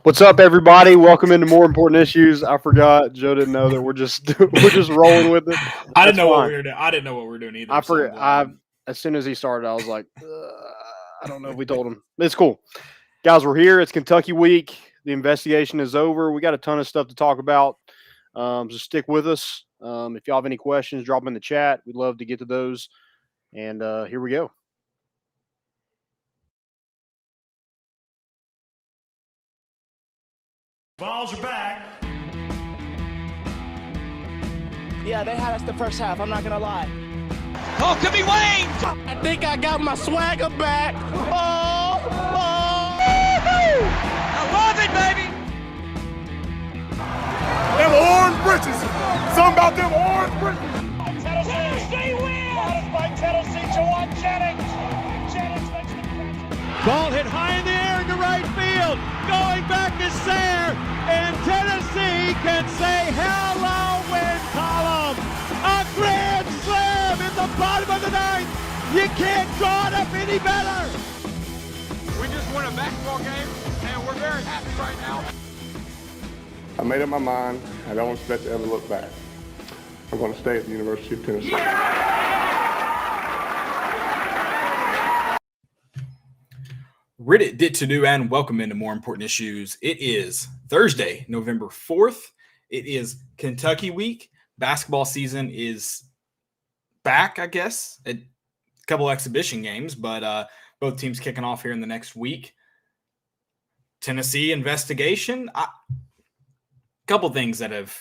What's up, everybody? Welcome into More Important Issues. I forgot. Joe didn't know that we're just rolling with it. I didn't know what we were doing. I didn't know what we were doing either. I forgot. As soon as he started, I was like, I don't know if we told him. It's cool, guys. We're here. It's Kentucky week. The investigation is over. We got a ton of stuff to talk about. So stick with us. If y'all have any questions, drop them in the chat. We'd love to get to those. And here we go. Balls are back. Yeah, they had us the first half, I'm not gonna lie. Oh, could be Wayne! I think I got my swagger back. Oh! I love it, baby! Them orange britches. Something about them orange britches. Tennessee wins! By Tennessee, Jawan Jennings. Jennings makes the catch. Ball hit high in the air into right field. Going back is Sayre, and Tennessee can say hello win column. A grand slam in the bottom of the ninth. You can't draw it up any better. We just won a basketball game, and we're very happy right now. I made up my mind. I don't expect to ever look back. I'm going to stay at the University of Tennessee. Reddit did to do, and welcome into More Important Issues. It is Thursday, November 4th. It is Kentucky week. Basketball season is back, I guess. A couple exhibition games, but both teams kicking off here in the next week. Tennessee investigation. Couple things that have,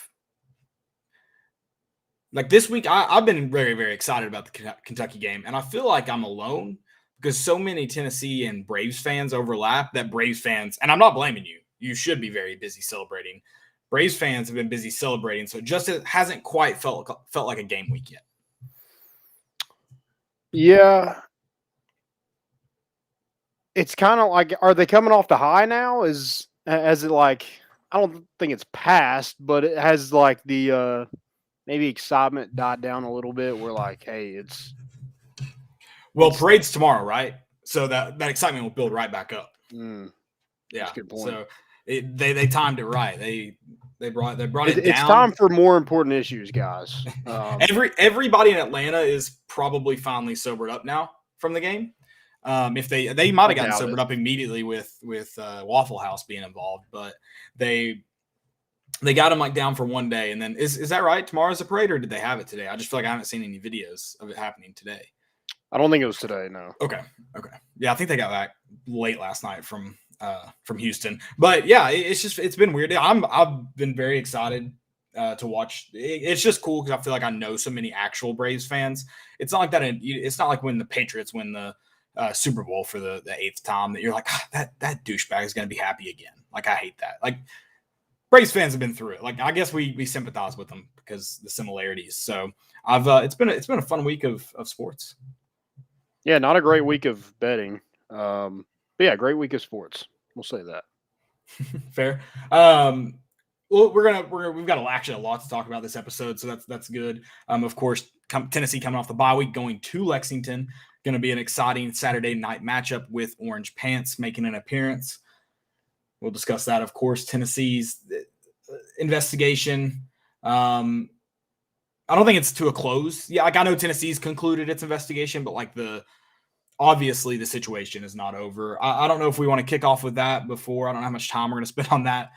like this week, I've been very, very excited about the Kentucky game, and I feel like I'm alone because so many Tennessee and Braves fans overlap that Braves fans, and I'm not blaming you. You should be very busy celebrating. Braves fans have been busy celebrating, so it just hasn't quite felt like a game week yet. Yeah. It's kind of like, are they coming off the high now? As it like, I don't think it's past, but it has like the maybe excitement died down a little bit. We're like, hey, it's parade's tomorrow, right? So that excitement will build right back up. Yeah, that's a good point. So they timed it right. They brought it down. It's time for more important issues, guys. Everybody in Atlanta is probably finally sobered up now from the game. If they might have gotten sobered up immediately with Waffle House being involved, but they got him like down for one day, and then is that right? Tomorrow's the parade, or did they have it today? I just feel like I haven't seen any videos of it happening today. I don't think it was today. No. Okay. Yeah, I think they got back late last night from Houston, but yeah, it's been weird. I've been very excited to watch. It's just cool because I feel like I know so many actual Braves fans. It's not like that. It's not like when the Patriots win the Super Bowl for the 8th time that you're like, that douchebag is going to be happy again. Like, I hate that. Like, Braves fans have been through it. Like, I guess we sympathize with them because the similarities. So it's been a fun week of sports. Yeah, not a great week of betting. But yeah, great week of sports. We'll say that. Fair. Well, we've got actually a lot to talk about this episode, so that's good. Of course, Tennessee coming off the bye week, going to Lexington. Going to be an exciting Saturday night matchup with Orange Pants making an appearance. We'll discuss that, of course. Tennessee's investigation. I don't think it's to a close. Yeah, like I know Tennessee's concluded its investigation, but like obviously the situation is not over. I don't know if we want to kick off with that before. I don't know how much time we're going to spend on that.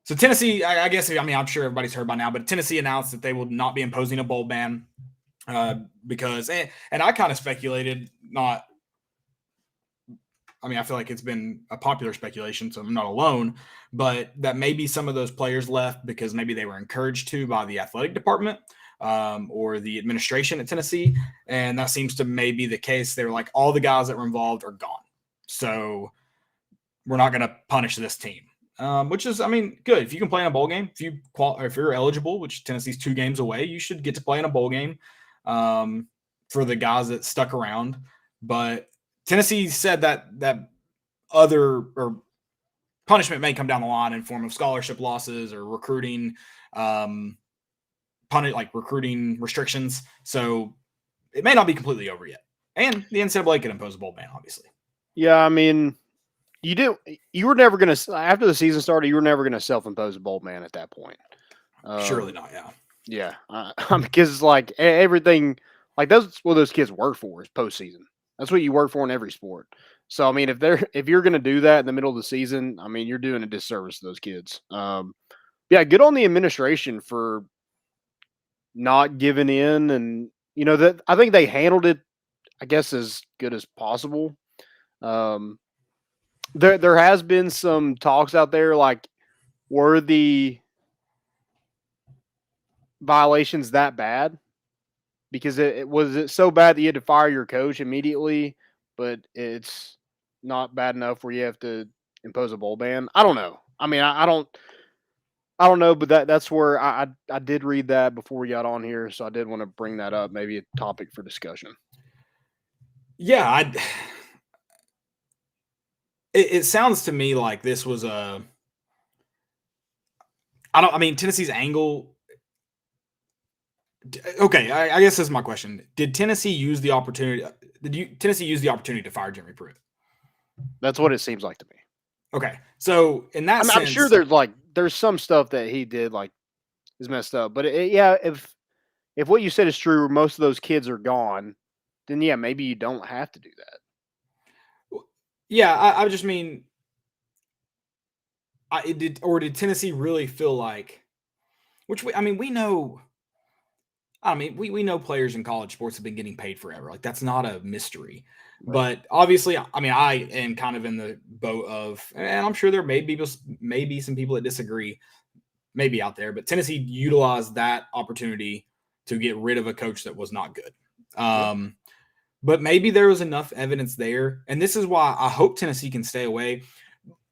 So Tennessee, I guess, I mean, I'm sure everybody's heard by now, but Tennessee announced that they will not be imposing a bowl ban because, and I kind of speculated, I feel like it's been a popular speculation, so I'm not alone, but that maybe some of those players left because maybe they were encouraged to by the athletic department or the administration at Tennessee. And that seems to maybe the case. They were like, all the guys that were involved are gone. So we're not going to punish this team, which is, I mean, good. If you can play in a bowl game, if you're eligible, which Tennessee's 2 games away, you should get to play in a bowl game for the guys that stuck around. But Tennessee said that other or punishment may come down the line in form of scholarship losses or recruiting, recruiting restrictions. So it may not be completely over yet. And the NCAA could impose a bowl ban, obviously. Yeah, I mean, you were never going to, after the season started, you were never going to self-impose a bowl ban at that point. Surely not, yeah. Yeah, because like everything, like that's what those kids work for is postseason. That's what you work for in every sport. So I mean, if you're going to do that in the middle of the season, I mean, you're doing a disservice to those kids. Yeah, good on the administration for not giving in, and that I think they handled it, I guess, as good as possible. There has been some talks out there, like, were the violations that bad? Because it was so bad that you had to fire your coach immediately, but it's not bad enough where you have to impose a bowl ban. I don't know. I mean, I don't know, but that's where I did read that before we got on here, so I did want to bring that up, maybe a topic for discussion. Yeah, it sounds to me like this was Tennessee's angle. Okay, I guess this is my question. Did Tennessee use the opportunity? Tennessee use the opportunity to fire Jeremy Pruitt? That's what it seems like to me. Okay, so in that sense, I'm sure there's some stuff that he did like is messed up, but if what you said is true, most of those kids are gone, then yeah, maybe you don't have to do that. Yeah, I just mean, did Tennessee really feel like, we know. I mean, we know players in college sports have been getting paid forever. Like, that's not a mystery. Right. But obviously, I mean, I am kind of in the boat of, and I'm sure there may be some people that disagree, maybe out there, but Tennessee utilized that opportunity to get rid of a coach that was not good. But maybe there was enough evidence there. And this is why I hope Tennessee can stay away.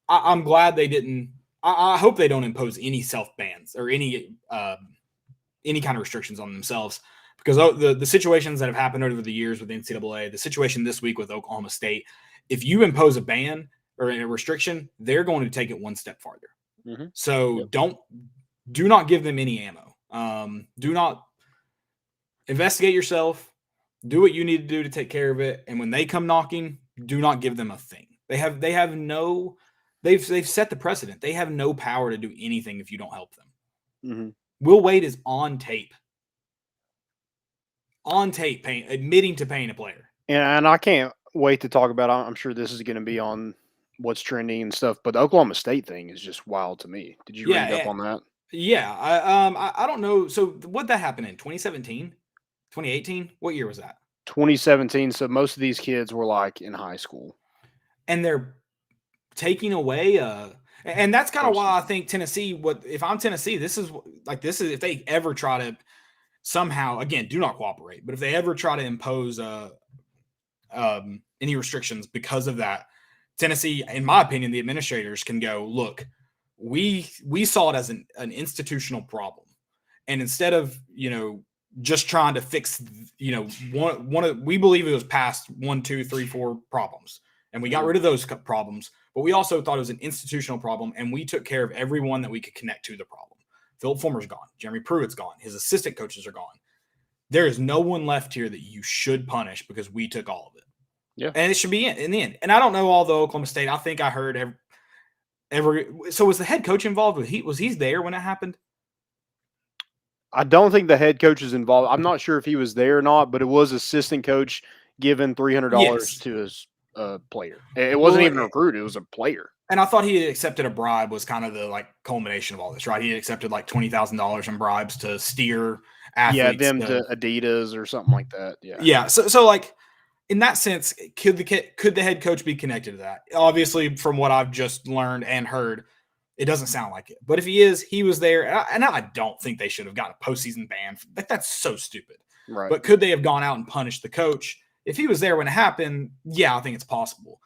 I'm glad they didn't. I hope they don't impose any self-bans or any kind of restrictions on themselves, because the situations that have happened over the years with the NCAA, the situation this week with Oklahoma State, if you impose a ban or a restriction, they're going to take it one step farther. Mm-hmm. So do not give them any ammo. Do not investigate yourself. Do what you need to do to take care of it. And when they come knocking, do not give them a thing. They've set the precedent. They have no power to do anything if you don't help them. Mm-hmm. Will Wade is on tape, admitting to paying a player. And I can't wait to talk about it. I'm sure this is going to be on what's trending and stuff, but the Oklahoma State thing is just wild to me. Did you read up on that? Yeah. I don't know. So what that happened in 2017, 2018? What year was that? 2017. So most of these kids were like in high school. And they're taking away and that's kind of why I think Tennessee, if I'm Tennessee, this is if they ever try to somehow, again, do not cooperate, but if they ever try to impose any restrictions because of that, Tennessee, in my opinion, the administrators can go, look, we saw it as an institutional problem. And instead of, just trying to fix, we believe it was past 1, 2, 3, 4 problems. And we got rid of those problems, but we also thought it was an institutional problem, and we took care of everyone that we could connect to the problem. Philip Fulmer's gone. Jeremy Pruitt's gone. His assistant coaches are gone. There is no one left here that you should punish because we took all of it. Yeah. And it should be in the end. And I don't know all the Oklahoma State. I think I heard so was the head coach involved? Was he there when it happened? I don't think the head coach is involved. I'm not sure if he was there or not, but it was assistant coach given $300 to his player. It wasn't even a recruit. It was a player. And I thought he had accepted a bribe was kind of the culmination of all this, right? He had accepted $20,000 in bribes to steer athletes. Yeah, them to Adidas or something like that. Yeah. Yeah. So in that sense, could the head coach be connected to that? Obviously, from what I've just learned and heard, it doesn't sound like it. But if he was there, and I don't think they should have gotten a postseason ban. That's so stupid. Right. But could they have gone out and punished the coach? If he was there when it happened, yeah, I think it's possible.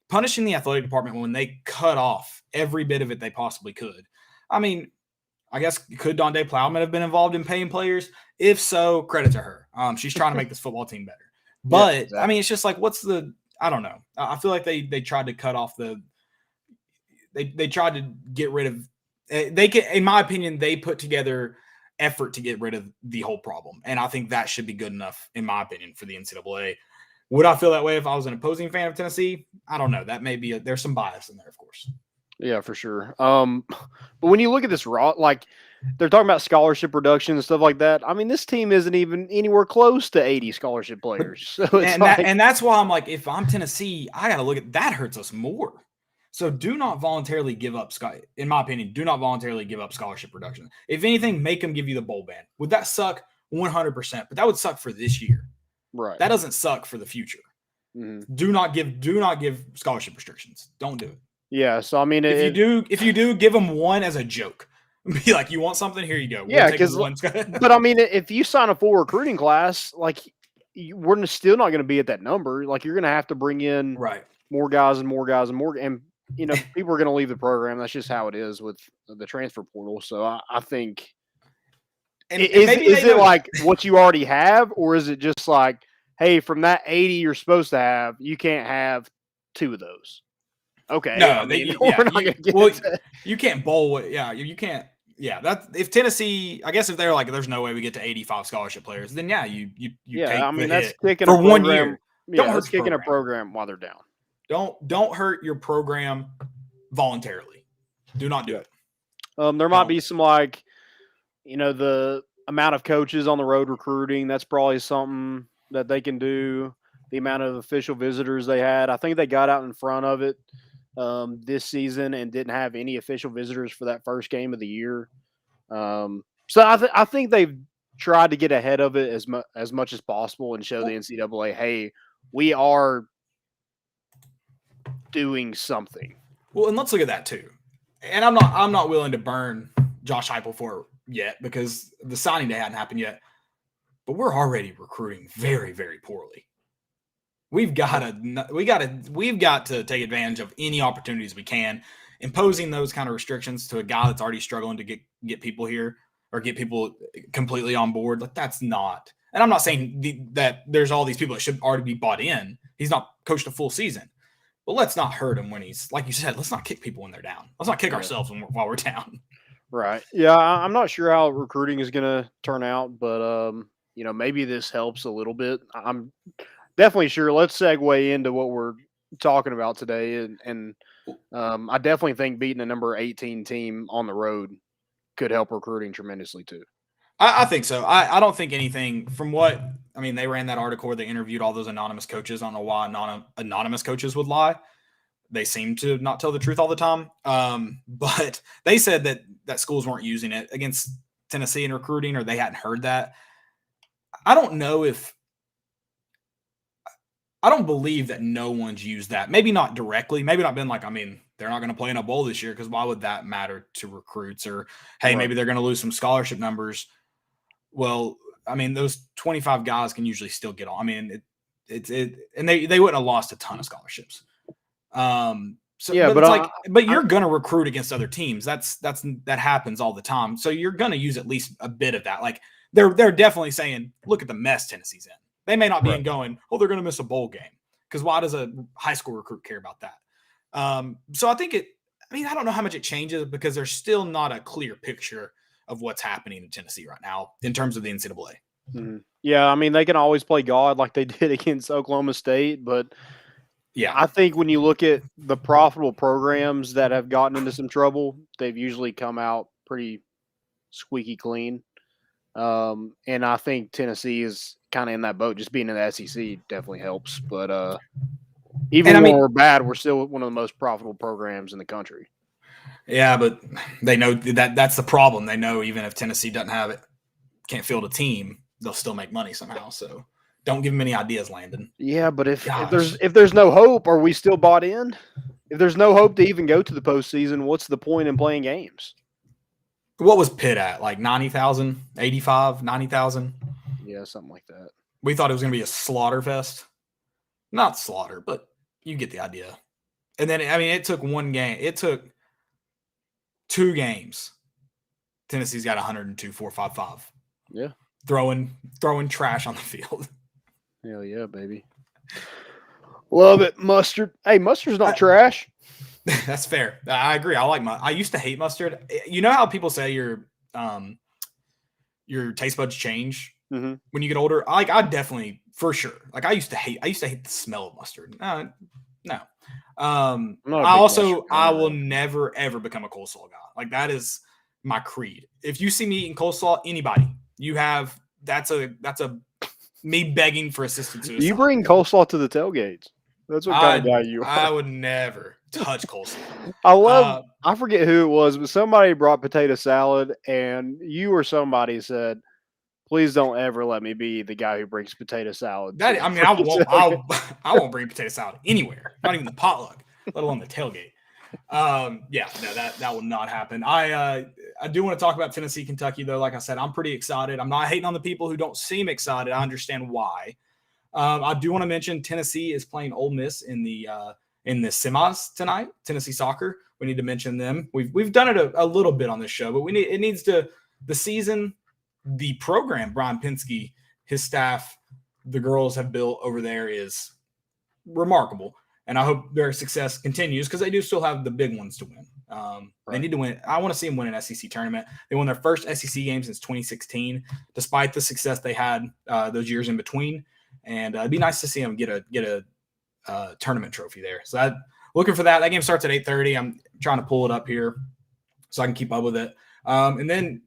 Punishing the athletic department when they cut off every bit of it they possibly could. I mean, I guess, could Donde Plowman have been involved in paying players? If so, credit to her. She's trying to make this football team better. But, yeah, exactly. I mean, it's just I don't know. I feel like they tried to cut off they tried to get rid of in my opinion, they put together effort to get rid of the whole problem. And I think that should be good enough, in my opinion, for the NCAA. Would I feel that way if I was an opposing fan of Tennessee? I don't know. That may be there's some bias in there, of course. Yeah, for sure. But when you look at this like they're talking about scholarship reduction and stuff like that. I mean, this team isn't even anywhere close to 80 scholarship players. So it's and that's why I'm like, if I'm Tennessee, I got to look at that. Hurts us more. So do not voluntarily give up, in my opinion, do not voluntarily give up scholarship reduction. If anything, make them give you the bowl ban. Would that suck? 100%. But that would suck for this year. Right. That doesn't suck for the future. Mm-hmm. Do not give scholarship restrictions. Don't do it. Yeah. So I mean, if you do, give them one as a joke. Be like, you want something? Here you go. Yeah, because but I mean, if you sign a full recruiting class, like we're still not going to be at that number. Like you're going to have to bring in more guys and more guys and more, and people are going to leave the program. That's just how it is with the transfer portal. So I think, is it like what you already have, or is it just like, hey, from that 80 you're supposed to have, you can't have 2 of those? Okay. No, you can't bowl. Yeah, you can't. Yeah, that if Tennessee, I guess if they're like, there's no way we get to 85 scholarship players, then yeah, you take I mean that's kicking for a 1 year. Don't hurt kicking a program while they're down. Don't hurt your program voluntarily. Do not do it. There might be some the amount of coaches on the road recruiting. That's probably something that they can do. The amount of official visitors they had, I think they got out in front of it this season and didn't have any official visitors for that first game of the year. So I think they've tried to get ahead of it as much as possible and show the NCAA, hey, we are doing something. Well, and let's look at that too. And I'm not willing to burn Josh Heupel for it yet because the signing day hadn't happened yet. But we're already recruiting very, very poorly. We've got to take advantage of any opportunities we can. Imposing those kind of restrictions to a guy that's already struggling to get people here or get people completely on board, like that's not. And I'm not saying that there's all these people that should already be bought in. He's not coached a full season, but let's not hurt him when he's, like you said, let's not kick people when they're down. Let's not kick ourselves while we're down. Right. Yeah, I'm not sure how recruiting is going to turn out, but maybe this helps a little bit. I'm definitely sure. Let's segue into what we're talking about today. And I definitely think beating a number 18 team on the road could help recruiting tremendously too. I think so. I don't think anything from what, I mean, they ran that article where they interviewed all those anonymous coaches. I don't know why anonymous coaches would lie. They seem to not tell the truth all the time. But they said that schools weren't using it against Tennessee in recruiting, or they hadn't heard that. I don't know I don't believe that no one's used that. Maybe not directly. Maybe not been like, I mean, they're not going to play in a bowl this year because why would that matter to recruits? Or, hey, maybe they're going to lose some scholarship numbers. Well, I mean, those 25 guys can usually still get on. I mean, and they wouldn't have lost a ton of scholarships. But you're going to recruit against other teams. That happens all the time. So you're going to use at least a bit of that. Like they're definitely saying, look at the mess Tennessee's in. They may not be going, oh, they're going to miss a bowl game. Because why does a high school recruit care about that? So I think I don't know how much it changes because there's still not a clear picture of what's happening in Tennessee right now in terms of the NCAA. Mm-hmm. Yeah, I mean, they can always play God like they did against Oklahoma State. But yeah, I think when you look at the profitable programs that have gotten into some trouble, they've usually come out pretty squeaky clean. And I think Tennessee is kind of in that boat. Just being in the SEC definitely helps. But even when we're bad, we're still one of the most profitable programs in the country. Yeah, but they know that's the problem. They know even if Tennessee doesn't have it, can't field a team, they'll still make money somehow. So don't give them any ideas, Landon. Yeah, but if there's no hope, are we still bought in? If there's no hope to even go to the postseason, what's the point in playing games? What was Pitt at? Like 90,000, 85, 90,000? Yeah, something like that. We thought it was going to be a slaughter fest. Not slaughter, but you get the idea. And then, I mean, it took one game. It took 2 games. Tennessee's got 102,455. Yeah. Throwing trash on the field. Hell yeah, baby. Love it. Mustard. Hey, mustard's not trash. That's fair. I agree. I used to hate mustard. You know how people say your taste buds change when you get older? I definitely for sure. Like I used to hate the smell of mustard. No. I'm not a big I mustard guy, will though. never ever become a coleslaw guy. Like that is my creed. If you see me eating coleslaw, anybody, that's a me begging for assisted suicide. You bring coleslaw to the tailgates. That's what kind of guy you are. I would never touch coleslaw. I forget who it was, but somebody brought potato salad, and you or somebody said, "Please don't ever let me be the guy who brings potato salad." I won't bring potato salad anywhere, not even the potluck, let alone the tailgate. That will not happen. I do want to talk about Tennessee, Kentucky, though. Like I said, I'm pretty excited. I'm not hating on the people who don't seem excited. I understand why. I do want to mention Tennessee is playing Ole Miss in the semis tonight. Tennessee soccer. We need to mention them. We've done it a little bit on this show, but the season, the program Brian Penske, his staff, the girls have built over there is remarkable. And I hope their success continues because they do still have the big ones to win. They need to win. I want to see them win an SEC tournament. They won their first SEC game since 2016, despite the success they had those years in between. And it'd be nice to see them get a tournament trophy there. So looking for that. That game starts at 8:30. I'm trying to pull it up here so I can keep up with it. And then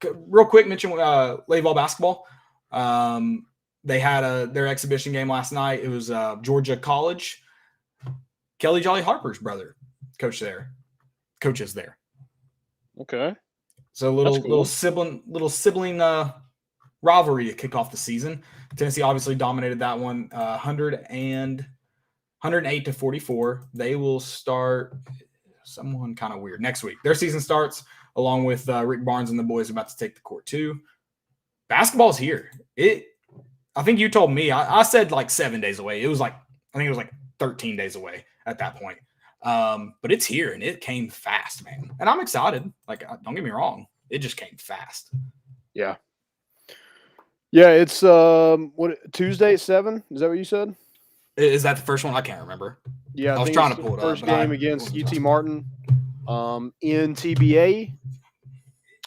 real quick, mention Layville basketball. They had their exhibition game last night. It was Georgia College. Kelly Jolly Harper's brother coaches there. Okay. So little sibling rivalry to kick off the season. Tennessee obviously dominated that one, 108-44. They will start someone kind of weird next week. Their season starts along with Rick Barnes and the boys about to take the court too. Basketball's here. I think you told me. I said like 7 days away. I think it was like 13 days away at that point. But it's here and it came fast, man. And I'm excited. Like, don't get me wrong. It just came fast. Yeah. Yeah, it's Tuesday at 7? Is that what you said? Is that the first one? I can't remember. Yeah, I was trying to pull it up. First game against UT Martin in TBA.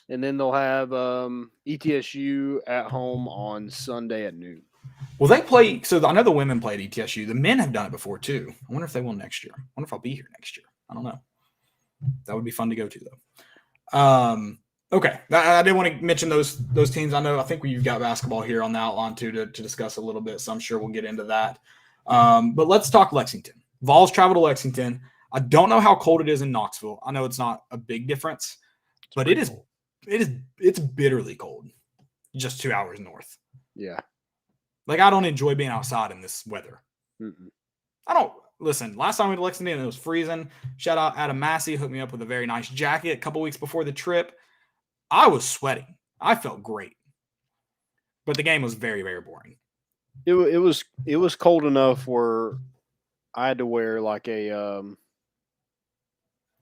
And then they'll have ETSU at home on Sunday at noon. Well, they play. So I know the women play at ETSU. The men have done it before too. I wonder if they will next year. I wonder if I'll be here next year. I don't know. That would be fun to go to though. Okay, I did want to mention those teams. I think you've got basketball here on the outline too to discuss a little bit. So I'm sure we'll get into that. But let's talk Lexington. Vols travel to Lexington. I don't know how cold it is in Knoxville. I know it's not a big difference, but it's bitterly cold. Just 2 hours north. Yeah. Like, I don't enjoy being outside in this weather. Mm-mm. I don't. Listen, last time we went to Lexington, it was freezing. Shout out Adam Massey, hooked me up with a very nice jacket a couple weeks before the trip. I was sweating. I felt great. But the game was very, very boring. It was cold enough where I had to wear like a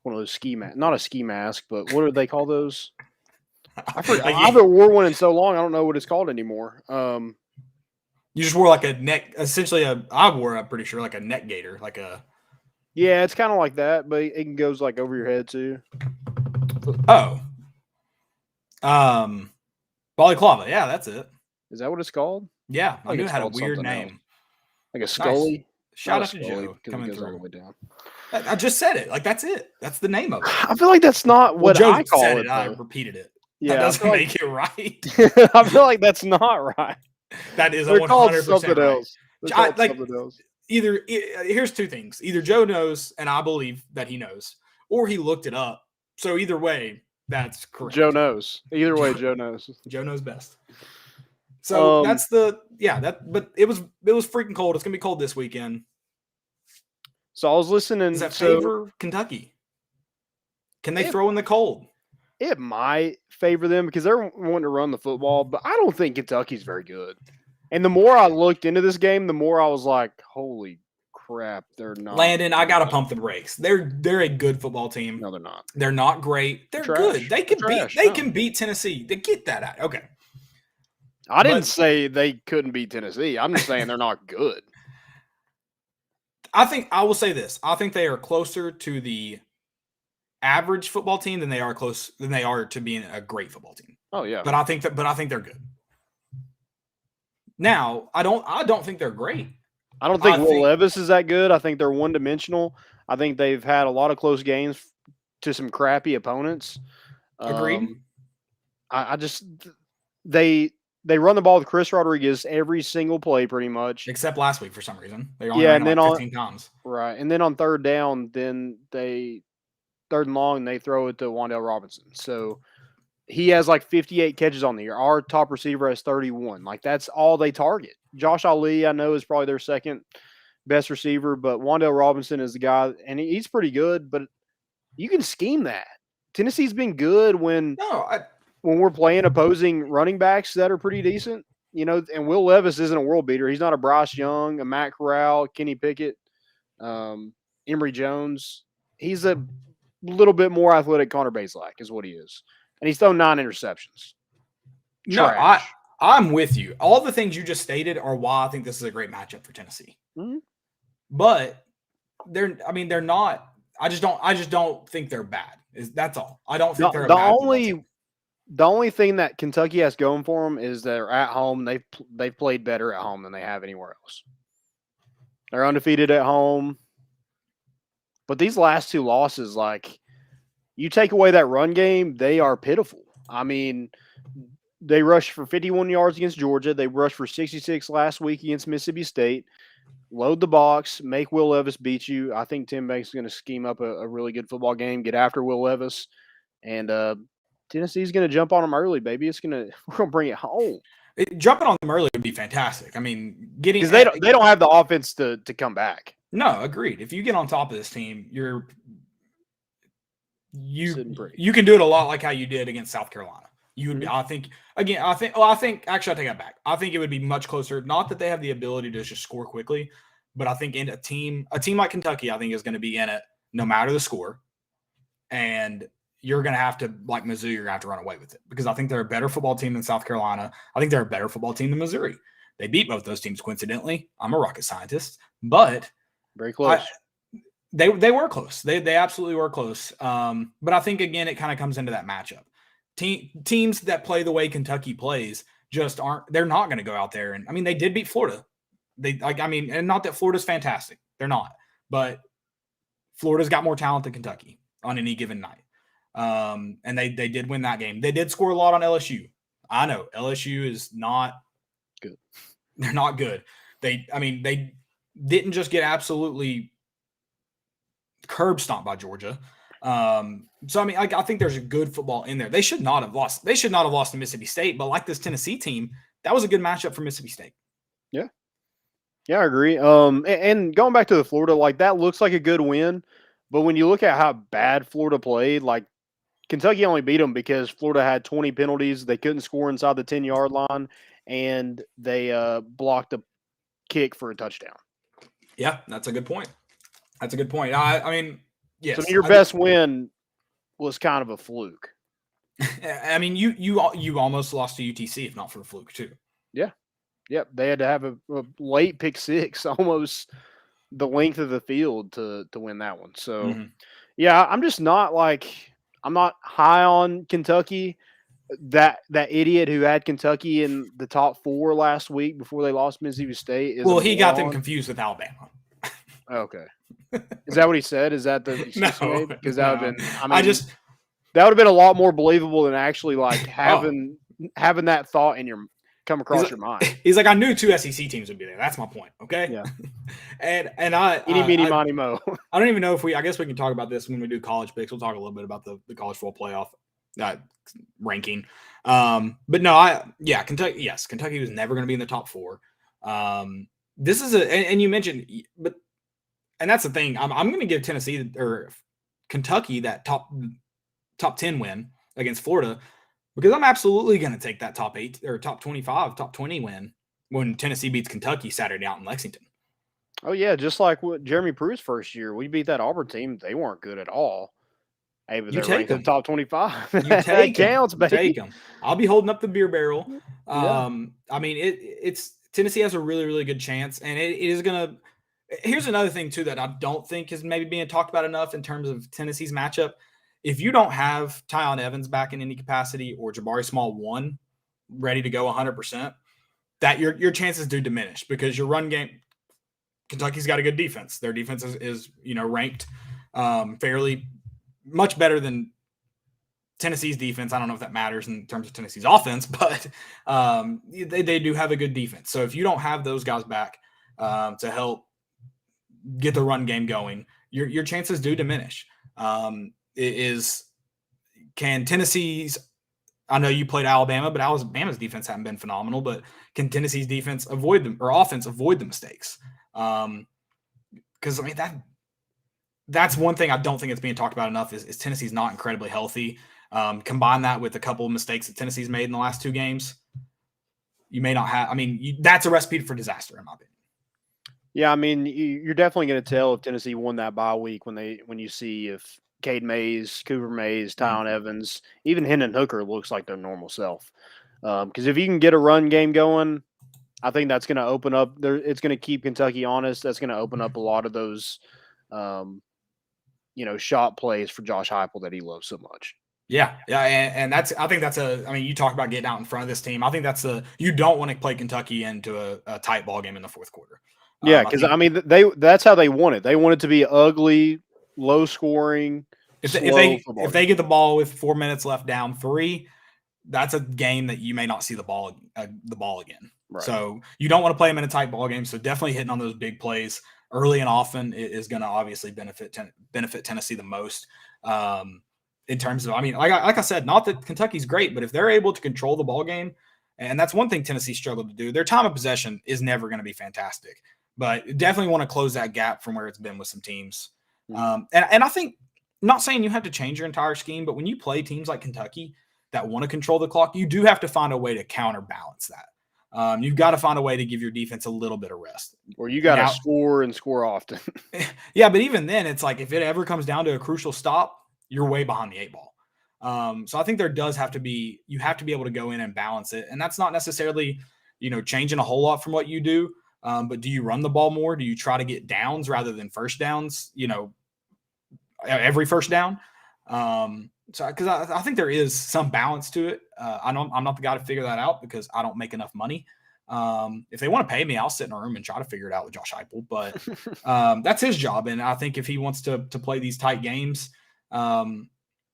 one of those ski mask, not a ski mask, but what do they call those? I forget. I haven't worn one in so long. I don't know what it's called anymore. You just wore like a neck, essentially I'm pretty sure like a neck gaiter, like a. Yeah, it's kind of like that, but it goes like over your head too. Oh. Balaclava. Yeah, that's it. Is that what it's called? Yeah, I knew it had a weird name. Else. Like a Scully. Nice. Shout out to Joe coming through. All the way down. I just said it. Like, that's it. That's the name of it. I feel like that's not what Joe I call said it. I repeated it. Yeah, that doesn't make it right. I feel like that's not right. That is They're 100% something right. else. Something else. Here's two things. Either Joe knows, and I believe that he knows, or he looked it up. So either way, that's correct. Joe knows. Either way, Joe knows. Joe knows best. So but it was freaking cold. It's gonna be cold this weekend. So I was listening. Does that favor Kentucky? Can they throw in the cold? It might favor them because they're wanting to run the football, but I don't think Kentucky's very good. And the more I looked into this game, the more I was like, holy crap, they're not. Landon, I gotta pump the brakes. They're a good football team. No, they're not. They're not great. They're good. They can beat Tennessee. They get that out. Okay. I didn't say they couldn't beat Tennessee. I'm just saying they're not good. I will say this. I think they are closer to the average football team than they are to being a great football team. Oh yeah. But I think they're good. Now, I don't think they're great. I don't think Will Levis is that good. I think they're one-dimensional. I think they've had a lot of close games to some crappy opponents. Agreed. I just they run the ball with Chris Rodriguez every single play pretty much. Except last week for some reason. They only ran like 15 times. Right. And then on third down, then third and long, they throw it to Wan'Dale Robinson. So he has like 58 catches on the year. Our top receiver has 31. Like, that's all they target. Josh Ali, I know, is probably their second best receiver, but Wan'Dale Robinson is the guy, and he's pretty good, but you can scheme that. Tennessee's been good when we're playing opposing running backs that are pretty decent, and Will Levis isn't a world beater. He's not a Bryce Young, a Matt Corral, Kenny Pickett, Emory Jones. He's a little bit more athletic Connor Bazelak is what he is. And he's thrown 9 interceptions. No, I'm with you. All the things you just stated are why I think this is a great matchup for Tennessee. Mm-hmm. But they're not. I just don't think they're bad. That's all. I don't think they're a bad team. The only thing that Kentucky has going for them is they're at home. They've played better at home than they have anywhere else. They're undefeated at home. But these last 2 losses, like, you take away that run game, they are pitiful. I mean, they rushed for 51 yards against Georgia. They rushed for 66 last week against Mississippi State. Load the box, make Will Levis beat you. I think Tim Banks is going to scheme up a really good football game, get after Will Levis, and Tennessee's going to jump on them early, baby. We're going to bring it home. Jumping on them early would be fantastic. I mean, because they don't have the offense to come back. No, agreed. If you get on top of this team, you can do it a lot like how you did against South Carolina. You would, I think actually I take that back. I think it would be much closer. Not that they have the ability to just score quickly, but I think in a team like Kentucky, I think is going to be in it no matter the score. And you're going to have to, like Mizzou, you're going to have to run away with it because I think they're a better football team than South Carolina. I think they're a better football team than Missouri. They beat both those teams coincidentally. I'm a rocket scientist, but very close. They were close. They absolutely were close. But I think again, it kind of comes into that matchup. Teams that play the way Kentucky plays just aren't. They're not going to go out there and I mean they did beat Florida. And not that Florida's fantastic. They're not, but Florida's got more talent than Kentucky on any given night. And they did win that game. They did score a lot on LSU. I know LSU is not good. They're not good. They didn't just get absolutely curb stomped by Georgia. So I mean, I think there's a good football in there. They should not have lost. They should not have lost to Mississippi State, but like this Tennessee team, that was a good matchup for Mississippi State. Yeah, I agree. And going back to the Florida, like that looks like a good win, but when you look at how bad Florida played, like Kentucky only beat them because Florida had 20 penalties. They couldn't score inside the 10-yard line, and they blocked a kick for a touchdown. Yeah, that's a good point. I mean, yes. So your best win was kind of a fluke. I mean, you almost lost to UTC if not for the fluke too. Yeah. Yep. They had to have a late pick six, almost the length of the field to win that one. So, yeah, I'm just not I'm not high on Kentucky. That idiot who had Kentucky in the top 4 last week before they lost Mississippi State. He got them confused with Alabama. Okay. Is that what he said? Is that the no? Because that would have been. That would have been a lot more believable than actually having that thought in your come across your mind. He's like, I knew 2 SEC teams would be there. That's my point. Okay. Yeah. and I eeny meeny miny mo. I don't even know if I guess we can talk about this when we do college picks. We'll talk a little bit about the college football playoff ranking. But no, Kentucky. Yes, Kentucky was never going to be in the top 4. This is and you mentioned, and that's the thing. I'm going to give Tennessee or Kentucky that top 10 win against Florida because I'm absolutely going to take that top 8 or top 25, top 20 win when Tennessee beats Kentucky Saturday out in Lexington. Oh yeah, just like what Jeremy Pruitt's first year, we beat that Auburn team. They weren't good at all. Hey, but they're ranked in the top 25. That counts, baby. Take them. I'll be holding up the beer barrel. I mean, it's Tennessee has a really, really good chance, and it is going to. Here's another thing too that I don't think is maybe being talked about enough in terms of Tennessee's matchup. If you don't have Tyon Evans back in any capacity or Jabari Small 1 ready to go 100%, that your chances do diminish because your run game. Kentucky's got a good defense. Their defense is ranked fairly much better than Tennessee's defense. I don't know if that matters in terms of Tennessee's offense, but they do have a good defense. So if you don't have those guys back to help get the run game going, your chances do diminish. Can Tennessee's – I know you played Alabama, but Alabama's defense hasn't been phenomenal, but can Tennessee's defense avoid them or offense avoid the mistakes? Because, I mean, that's one thing I don't think it's being talked about enough is Tennessee's not incredibly healthy. Combine that with a couple of mistakes that Tennessee's made in the last 2 games, you may not have – I mean, that's a recipe for disaster in my opinion. Yeah, I mean, you're definitely going to tell if Tennessee won that bye week when you see if Cade Mays, Cooper Mays, Tyon Evans, even Hendon Hooker looks like their normal self. Because if you can get a run game going, I think that's going to open up – it's going to keep Kentucky honest. That's going to open up a lot of those, shot plays for Josh Heupel that he loves so much. Yeah, and I think that's you talk about getting out in front of this team. I think you don't want to play Kentucky into a tight ball game in the fourth quarter. Yeah, because that's how they want it. They want it to be ugly, low scoring. If they get the ball with 4 minutes left down 3, that's a game that you may not see the ball again. Right. So you don't want to play them in a tight ball game. So definitely hitting on those big plays early and often is going to obviously benefit Tennessee the most. In terms of, like I said, not that Kentucky's great, but if they're able to control the ball game, and that's one thing Tennessee struggled to do, their time of possession is never going to be fantastic. But definitely want to close that gap from where it's been with some teams. And I think, not saying you have to change your entire scheme, but when you play teams like Kentucky that want to control the clock, you do have to find a way to counterbalance that. You've got to find a way to give your defense a little bit of rest. Or you got to score and score often. Yeah, but even then, it's like if it ever comes down to a crucial stop, you're way behind the 8 ball. So I think you have to be able to go in and balance it. And that's not necessarily, changing a whole lot from what you do. But do you run the ball more? Do you try to get downs rather than first downs, every first down? Because I think there is some balance to it. I'm not the guy to figure that out because I don't make enough money. If they want to pay me, I'll sit in a room and try to figure it out with Josh Heupel. But that's his job. And I think if he wants to play these tight games, and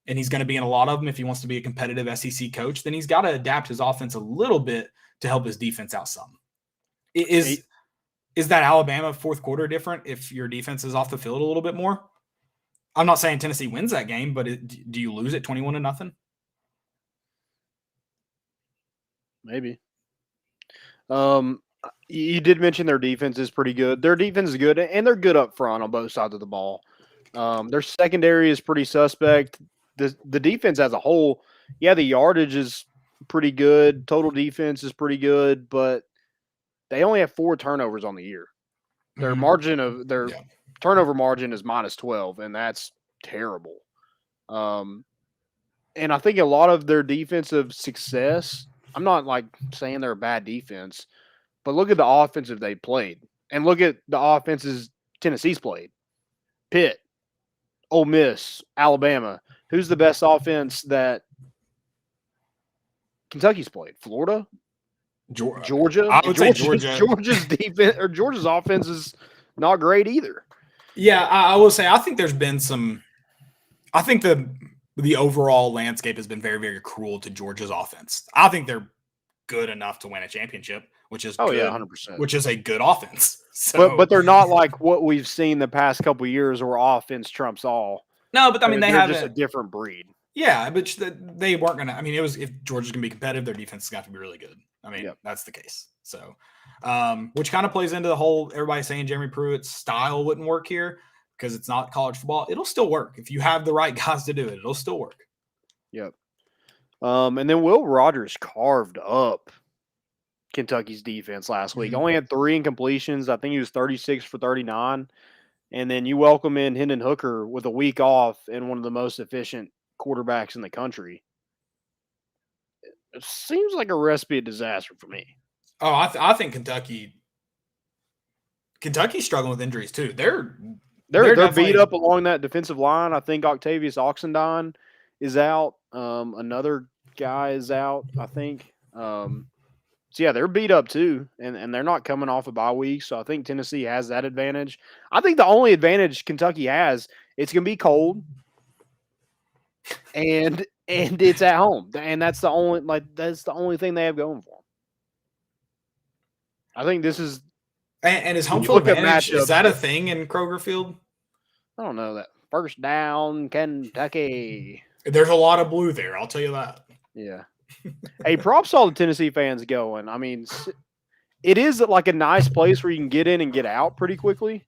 he's going to be in a lot of them, if he wants to be a competitive SEC coach, then he's got to adapt his offense a little bit to help his defense out some. Is that Alabama fourth quarter different if your defense is off the field a little bit more? I'm not saying Tennessee wins that game, but do you lose it 21-0? Maybe. You did mention their defense is pretty good. Their defense is good, and they're good up front on both sides of the ball. Their secondary is pretty suspect. The defense as a whole, the yardage is pretty good. Total defense is pretty good, but they only have 4 turnovers on the year. Their turnover margin is -12, and that's terrible. And I think a lot of their defensive success, I'm not like saying they're a bad defense, but look at the offensive they played. And look at the offenses Tennessee's played. Pitt, Ole Miss, Alabama. Who's the best offense that Kentucky's played? Florida? Georgia? I would say Georgia. Georgia's defense or Georgia's offense is not great either. Yeah, I will say I think there's been I think the overall landscape has been very, very cruel to Georgia's offense. I think they're good enough to win a championship, which is 100%. Which is a good offense. So, but they're not like what we've seen the past couple of years where offense trumps all. No, but they have just a different breed. Yeah, but they weren't going to. It was if Georgia's going to be competitive, their defense has got to be really good. That's the case. So, which kind of plays into the whole everybody saying Jeremy Pruitt's style wouldn't work here because it's not college football. It'll still work if you have the right guys to do it. It'll still work. Yep. And then Will Rogers carved up Kentucky's defense last week. Only had 3 incompletions. I think he was 36 for 39. And then you welcome in Hendon Hooker with a week off and one of the most efficient quarterbacks in the country. It seems like a recipe of disaster for me. Oh, I think Kentucky's struggling with injuries too. They're beat up along that defensive line. I think Octavius Oxendine is out. Another guy is out, I think. So yeah, they're beat up too, and they're not coming off a bye week. So I think Tennessee has that advantage. I think the only advantage Kentucky has, it's gonna be cold, and it's at home, and that's the only thing they have going for them. I think this is. And is When home you field look at advantage, is matchups- that a thing in Kroger Field? I don't know that first down Kentucky. There's a lot of blue there, I'll tell you that. Yeah. Hey, props to all the Tennessee fans going. I mean, it is like a nice place where you can get in and get out pretty quickly.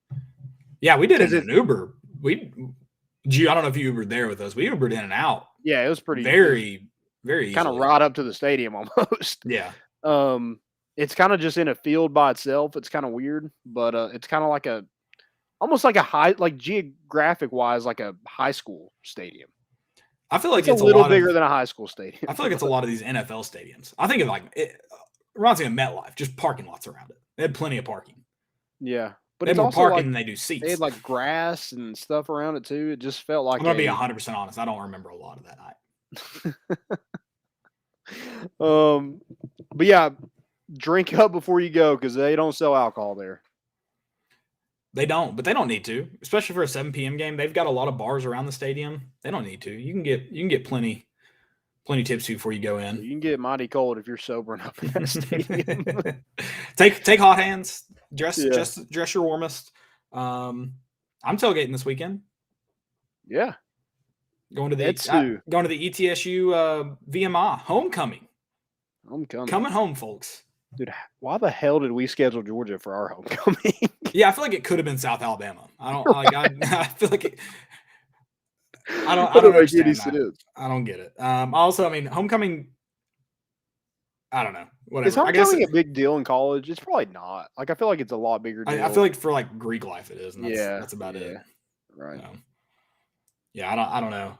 Yeah, we did it in an Uber. I don't know if you Ubered there with us. We Ubered in and out. Yeah, it was pretty very kind of easily. right up to the stadium almost. Yeah. It's kind of just in a field by itself. It's kind of weird, but it's kind of like almost like a high, like geographic wise, like a high school stadium. I feel like it's a little bigger than a high school stadium. I feel like it's a lot of these NFL stadiums. I think of it reminds me of MetLife, just parking lots around it. They had plenty of parking. Yeah, but they it's had more also parking like, than they do seats. They had like grass and stuff around it too. It just felt like I'm gonna be 100% honest. I don't remember a lot of that night. But yeah, drink up before you go because they don't sell alcohol there. They don't, but they don't need to, especially for a 7 p.m. game. They've got a lot of bars around the stadium. They don't need to. You can get plenty tipsy before you go in. You can get mighty cold if you're sobering up in that stadium. take hot hands. Dress your warmest. I'm tailgating this weekend. Yeah, going to the ETSU VMI homecoming. Coming home, folks. Dude, why the hell did we schedule Georgia for our homecoming? Yeah, I feel like it could have been South Alabama. I don't like. I feel like it. I don't understand that. I don't get it. Also, I mean, homecoming. I don't know. Whatever. Is homecoming a big deal in college? It's probably not. Like, I feel like it's a lot bigger deal. I feel like for like Greek life, it is. And that's about it. Right. Yeah, I don't know.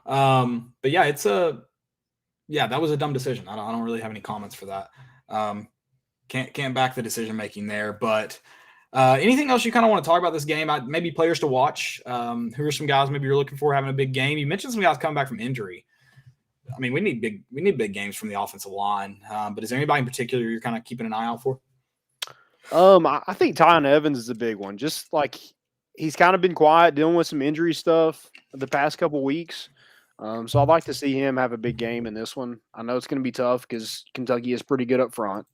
But yeah, that was a dumb decision. I don't really have any comments for that. Can't back the decision making there. But anything else you kind of want to talk about this game? Maybe players to watch. Who are some guys maybe you're looking for having a big game? You mentioned some guys coming back from injury. I mean, we need big games from the offensive line. But is there anybody in particular you're kind of keeping an eye out for? I think Tyon Evans is a big one. Just like he's kind of been quiet, dealing with some injury stuff the past couple weeks. So I'd like to see him have a big game in this one. I know it's going to be tough because Kentucky is pretty good up front.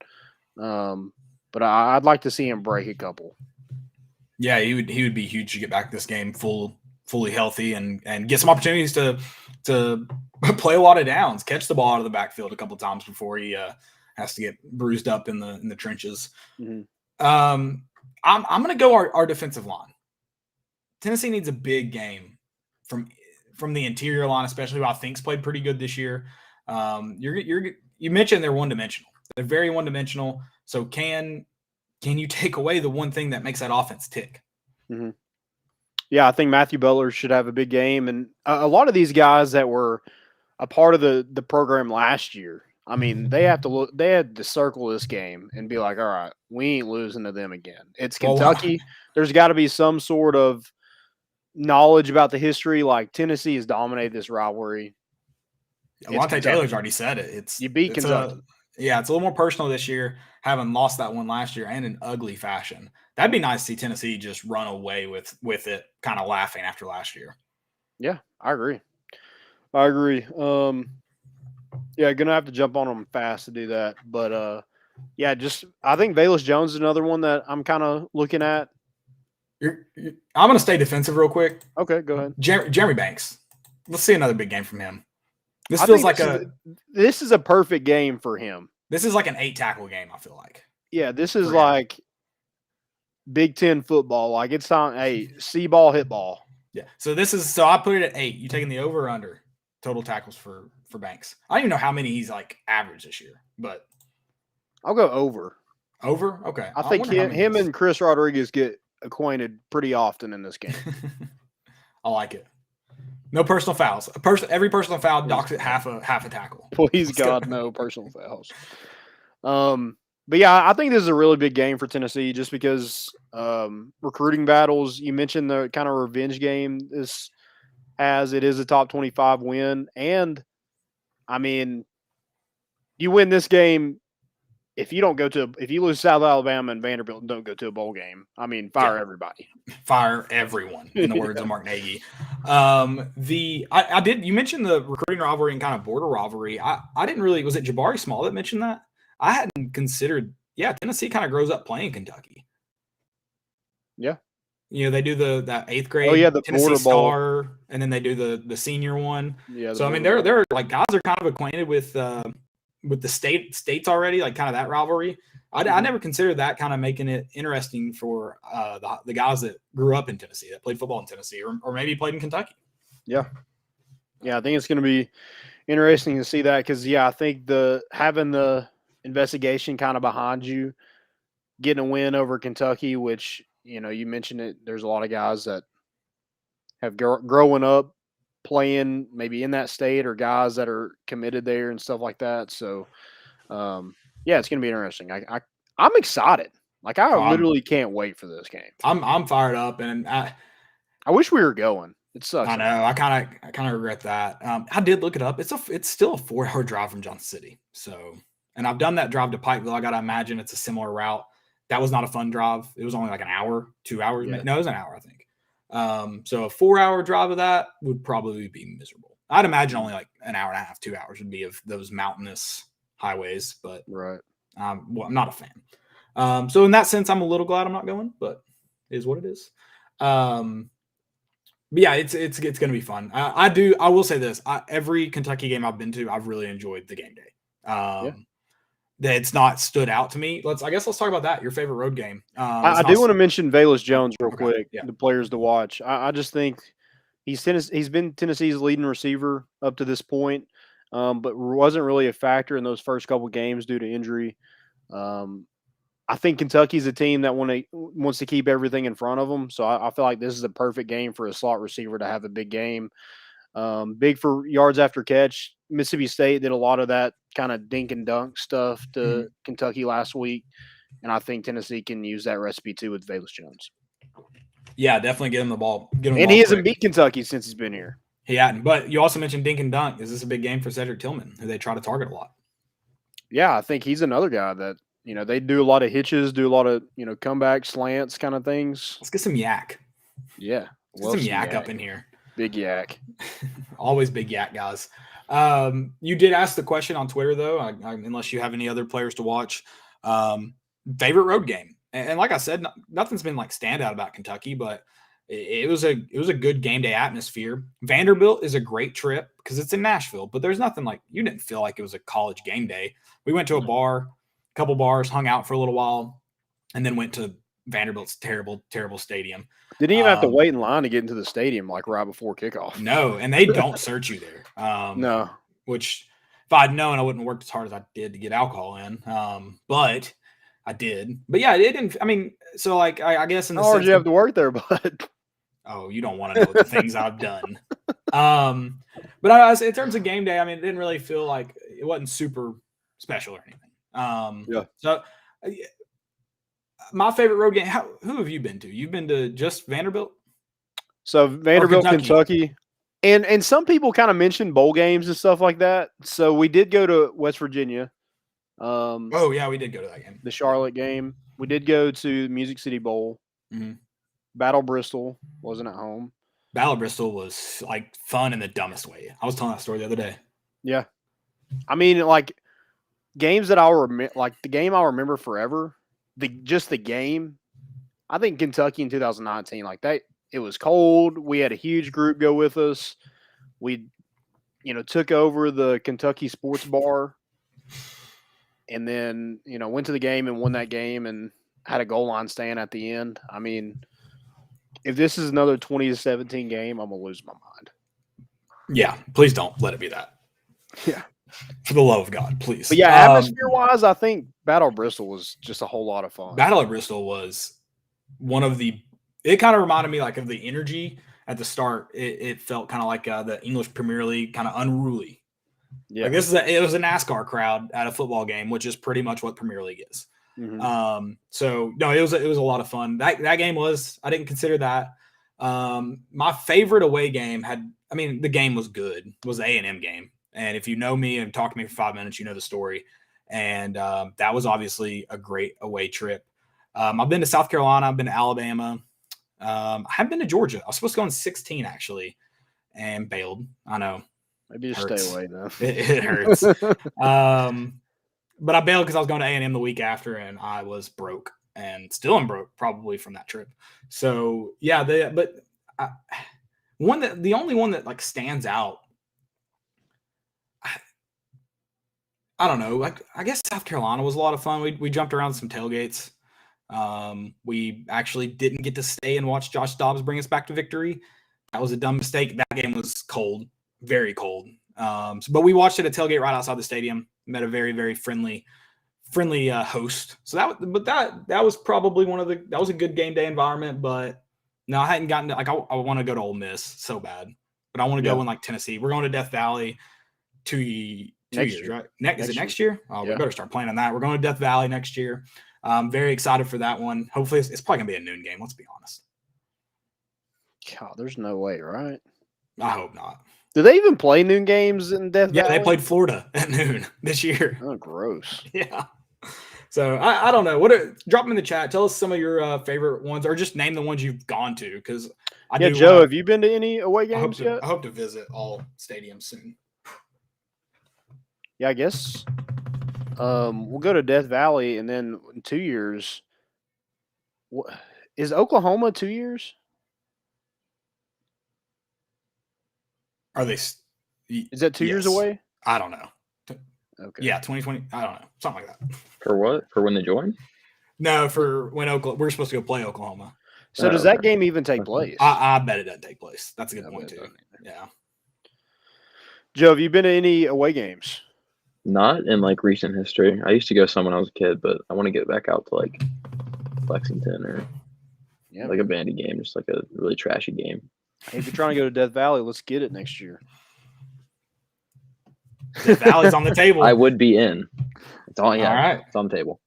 But I'd like to see him break a couple. Yeah, he would be huge to get back this game fully healthy and get some opportunities to play a lot of downs, catch the ball out of the backfield a couple times before he has to get bruised up in the trenches. Mm-hmm. I'm going to go our defensive line. Tennessee needs a big game from the interior line, especially who I think's played pretty good this year. You mentioned they're one-dimensional. They're very one-dimensional. So can you take away the one thing that makes that offense tick? Mm-hmm. Yeah, I think Matthew Butler should have a big game. And a lot of these guys that were a part of the program last year, I mean, they had to circle this game and be like, all right, we ain't losing to them again. It's Kentucky. There's got to be some sort of knowledge about the history. Like, Tennessee has dominated this rivalry. Alontae Taylor's already said it. You beat Kentucky. It's a little more personal this year, having lost that one last year and in ugly fashion. That'd be nice to see Tennessee just run away with it, kind of laughing after last year. Yeah, I agree. Gonna have to jump on them fast to do that. But I think Velus Jones is another one that I'm kind of looking at. I'm going to stay defensive real quick. Okay, go ahead. Jeremy Banks. Let's see another big game from him. This is a perfect game for him. This is like an 8-tackle game, I feel like. Yeah, this is like Big Ten football. Like, it's on see ball, hit ball. Yeah. So I put it at 8. You taking the over or under total tackles for Banks? I don't even know how many he's like average this year, but I'll go over. Over? Okay. I think him and Chris Rodriguez get acquainted pretty often in this game. I like it. No personal fouls. Every personal foul docks it half a tackle. Please God, no personal fouls. But yeah, I think this is a really big game for Tennessee just because recruiting battles. You mentioned the kind of revenge game this has. It is a top 25 win. And, I mean, you win this game, if you lose South Alabama and Vanderbilt and don't go to a bowl game, I mean, fire everybody. Fire everyone, in the words of Mark Nagy. You mentioned the recruiting rivalry and kind of border rivalry. I didn't really, was it Jabari Small that mentioned that? I hadn't considered, Tennessee kind of grows up playing Kentucky. Yeah. They do that 8th grade the Tennessee border Star, and then they do the senior one. Yeah. So I mean, they're like, guys are kind of acquainted with the states already, like kind of that rivalry. I never considered that kind of making it interesting for the guys that grew up in Tennessee, that played football in Tennessee, or maybe played in Kentucky. Yeah. Yeah, I think it's going to be interesting to see that because, I think having the investigation kind of behind you, getting a win over Kentucky, which, you mentioned it, there's a lot of guys that have growing up playing maybe in that state or guys that are committed there and stuff like that. So, it's going to be interesting. I'm excited. Like, I literally can't wait for this game. I'm fired up, and I wish we were going. It sucks. I know. I kind of regret that. I did look it up. It's still a 4-hour drive from Johnson City. So, and I've done that drive to Pikeville. I got to imagine it's a similar route. That was not a fun drive. It was only like an hour, 2 hours. Yeah. No, it was an hour, I think. So a 4-hour drive of that would probably be miserable. I'd imagine only like an hour and a half, 2 hours would be of those mountainous highways, but right. I'm not a fan. So in that sense, I'm a little glad I'm not going, but it is what it is. But yeah, it's going to be fun. I will say this. Every Kentucky game I've been to, I've really enjoyed the game day. That's not stood out to me. Let's talk about that. Your favorite road game. I do want to mention Velus Jones real quick. Yeah. The players to watch. I just think he's been Tennessee's leading receiver up to this point, but wasn't really a factor in those first couple games due to injury. I think Kentucky's a team that wants to keep everything in front of them. So I feel like this is a perfect game for a slot receiver to have a big game. Big for yards after catch. Mississippi State did a lot of that kind of dink and dunk stuff to Kentucky last week. And I think Tennessee can use that recipe too with Velus Jones. Yeah, definitely get him the ball. And he hasn't beat Kentucky since he's been here. He hadn't. But you also mentioned dink and dunk. Is this a big game for Cedric Tillman, who they try to target a lot? Yeah, I think he's another guy that, they do a lot of hitches, do a lot of, comeback slants kind of things. Let's get some yak. Yeah. Let's get some yak up in here. Big yak. Always big yak, guys. You did ask the question on Twitter, though, unless you have any other players to watch. Favorite road game. And like I said, nothing's been like standout about Kentucky, but it was a good game day atmosphere. Vanderbilt is a great trip because it's in Nashville, but there's nothing like, you didn't feel like it was a college game day. We went to a couple bars, hung out for a little while, and then went to Vanderbilt's terrible, terrible stadium. Didn't even have to wait in line to get into the stadium like right before kickoff. No, and they don't search you there. No. Which, if I'd known, I wouldn't have worked as hard as I did to get alcohol in. But I did. But yeah, it didn't. I mean, so like I guess in the sense. How hard did you have to work there, bud? Oh, you don't want to know the things I've done. But in terms of game day, I mean, it didn't really feel like it wasn't super special or anything. Yeah. So my favorite road game. Who have you been to? You've been to just Vanderbilt? So Vanderbilt, Kentucky. And some people kind of mentioned bowl games and stuff like that. So we did go to West Virginia. Oh yeah, we did go to that game. The Charlotte game. We did go to Music City Bowl. Mm-hmm. Battle Bristol wasn't at home. Battle Bristol was like fun in the dumbest way. I was telling that story the other day. Yeah. I mean, like games that I'll remember, like the game I'll remember forever, the game. I think Kentucky in 2019, like that, it was cold. We had a huge group go with us. We, took over the Kentucky sports bar and then, went to the game and won that game and had a goal line stand at the end. I mean, if this is another 20-17 game, I'm going to lose my mind. Yeah, please don't let it be that. Yeah. For the love of God, please. But yeah, atmosphere-wise, I think Battle of Bristol was just a whole lot of fun. Battle of Bristol was one of the – it kind of reminded me like of the energy at the start. It felt kind of like the English Premier League, kind of unruly. Yeah. Like it was a NASCAR crowd at a football game, which is pretty much what Premier League is. Mm-hmm. So no, it was a lot of fun. That game was, I didn't consider that. My favorite away game the game was good. It was the A&M game. And if you know me and talk to me for 5 minutes, you know the story. And that was obviously a great away trip. I've been to South Carolina. I've been to Alabama. I haven't been to Georgia. I was supposed to go in 16 actually, and bailed. I know. Maybe just stay away though. It hurts. But I bailed because I was going to A&M the week after, and I was broke, and still am broke probably from that trip. So yeah, the only one that like stands out. I don't know. Like I guess South Carolina was a lot of fun. We jumped around some tailgates. We actually didn't get to stay and watch Josh Dobbs bring us back to victory. That was a dumb mistake. That game was cold, very cold. But we watched it at tailgate right outside the stadium. Met a very, very friendly host. So that was probably that was a good game day environment. But no, I hadn't gotten to like I want to go to Ole Miss so bad, but I want to go in like Tennessee. We're going to Death Valley 2 years, right? Is it next year? Oh, we better start planning that. We're going to Death Valley next year. I'm very excited for that one. Hopefully, it's probably gonna be a noon game. Let's be honest. God, there's no way, right? I hope not. Do they even play noon games in Death Valley? Yeah, they played Florida at noon this year. Oh, gross. Yeah. So I don't know. Drop them in the chat. Tell us some of your favorite ones, or just name the ones you've gone to. Because Joe, have you been to any away games yet? I hope to visit all stadiums soon. Yeah, I guess we'll go to Death Valley, and then in 2 years, is Oklahoma 2 years? Are they? Is that 2 years away? I don't know. Okay. Yeah, 2020. I don't know. Something like that. For what? For when they join? No, for when we're supposed to go play Oklahoma. So does that game even take place? I bet it doesn't take place. That's a good point too. Yeah. Joe, have you been to any away games? Not in like recent history. I used to go some when I was a kid, but I want to get back out to like Lexington or like a bandy game, just like a really trashy game. Hey, if you're trying to go to Death Valley, let's get it next year. Death Valley's on the table. I would be in. It's all right. It's on the table.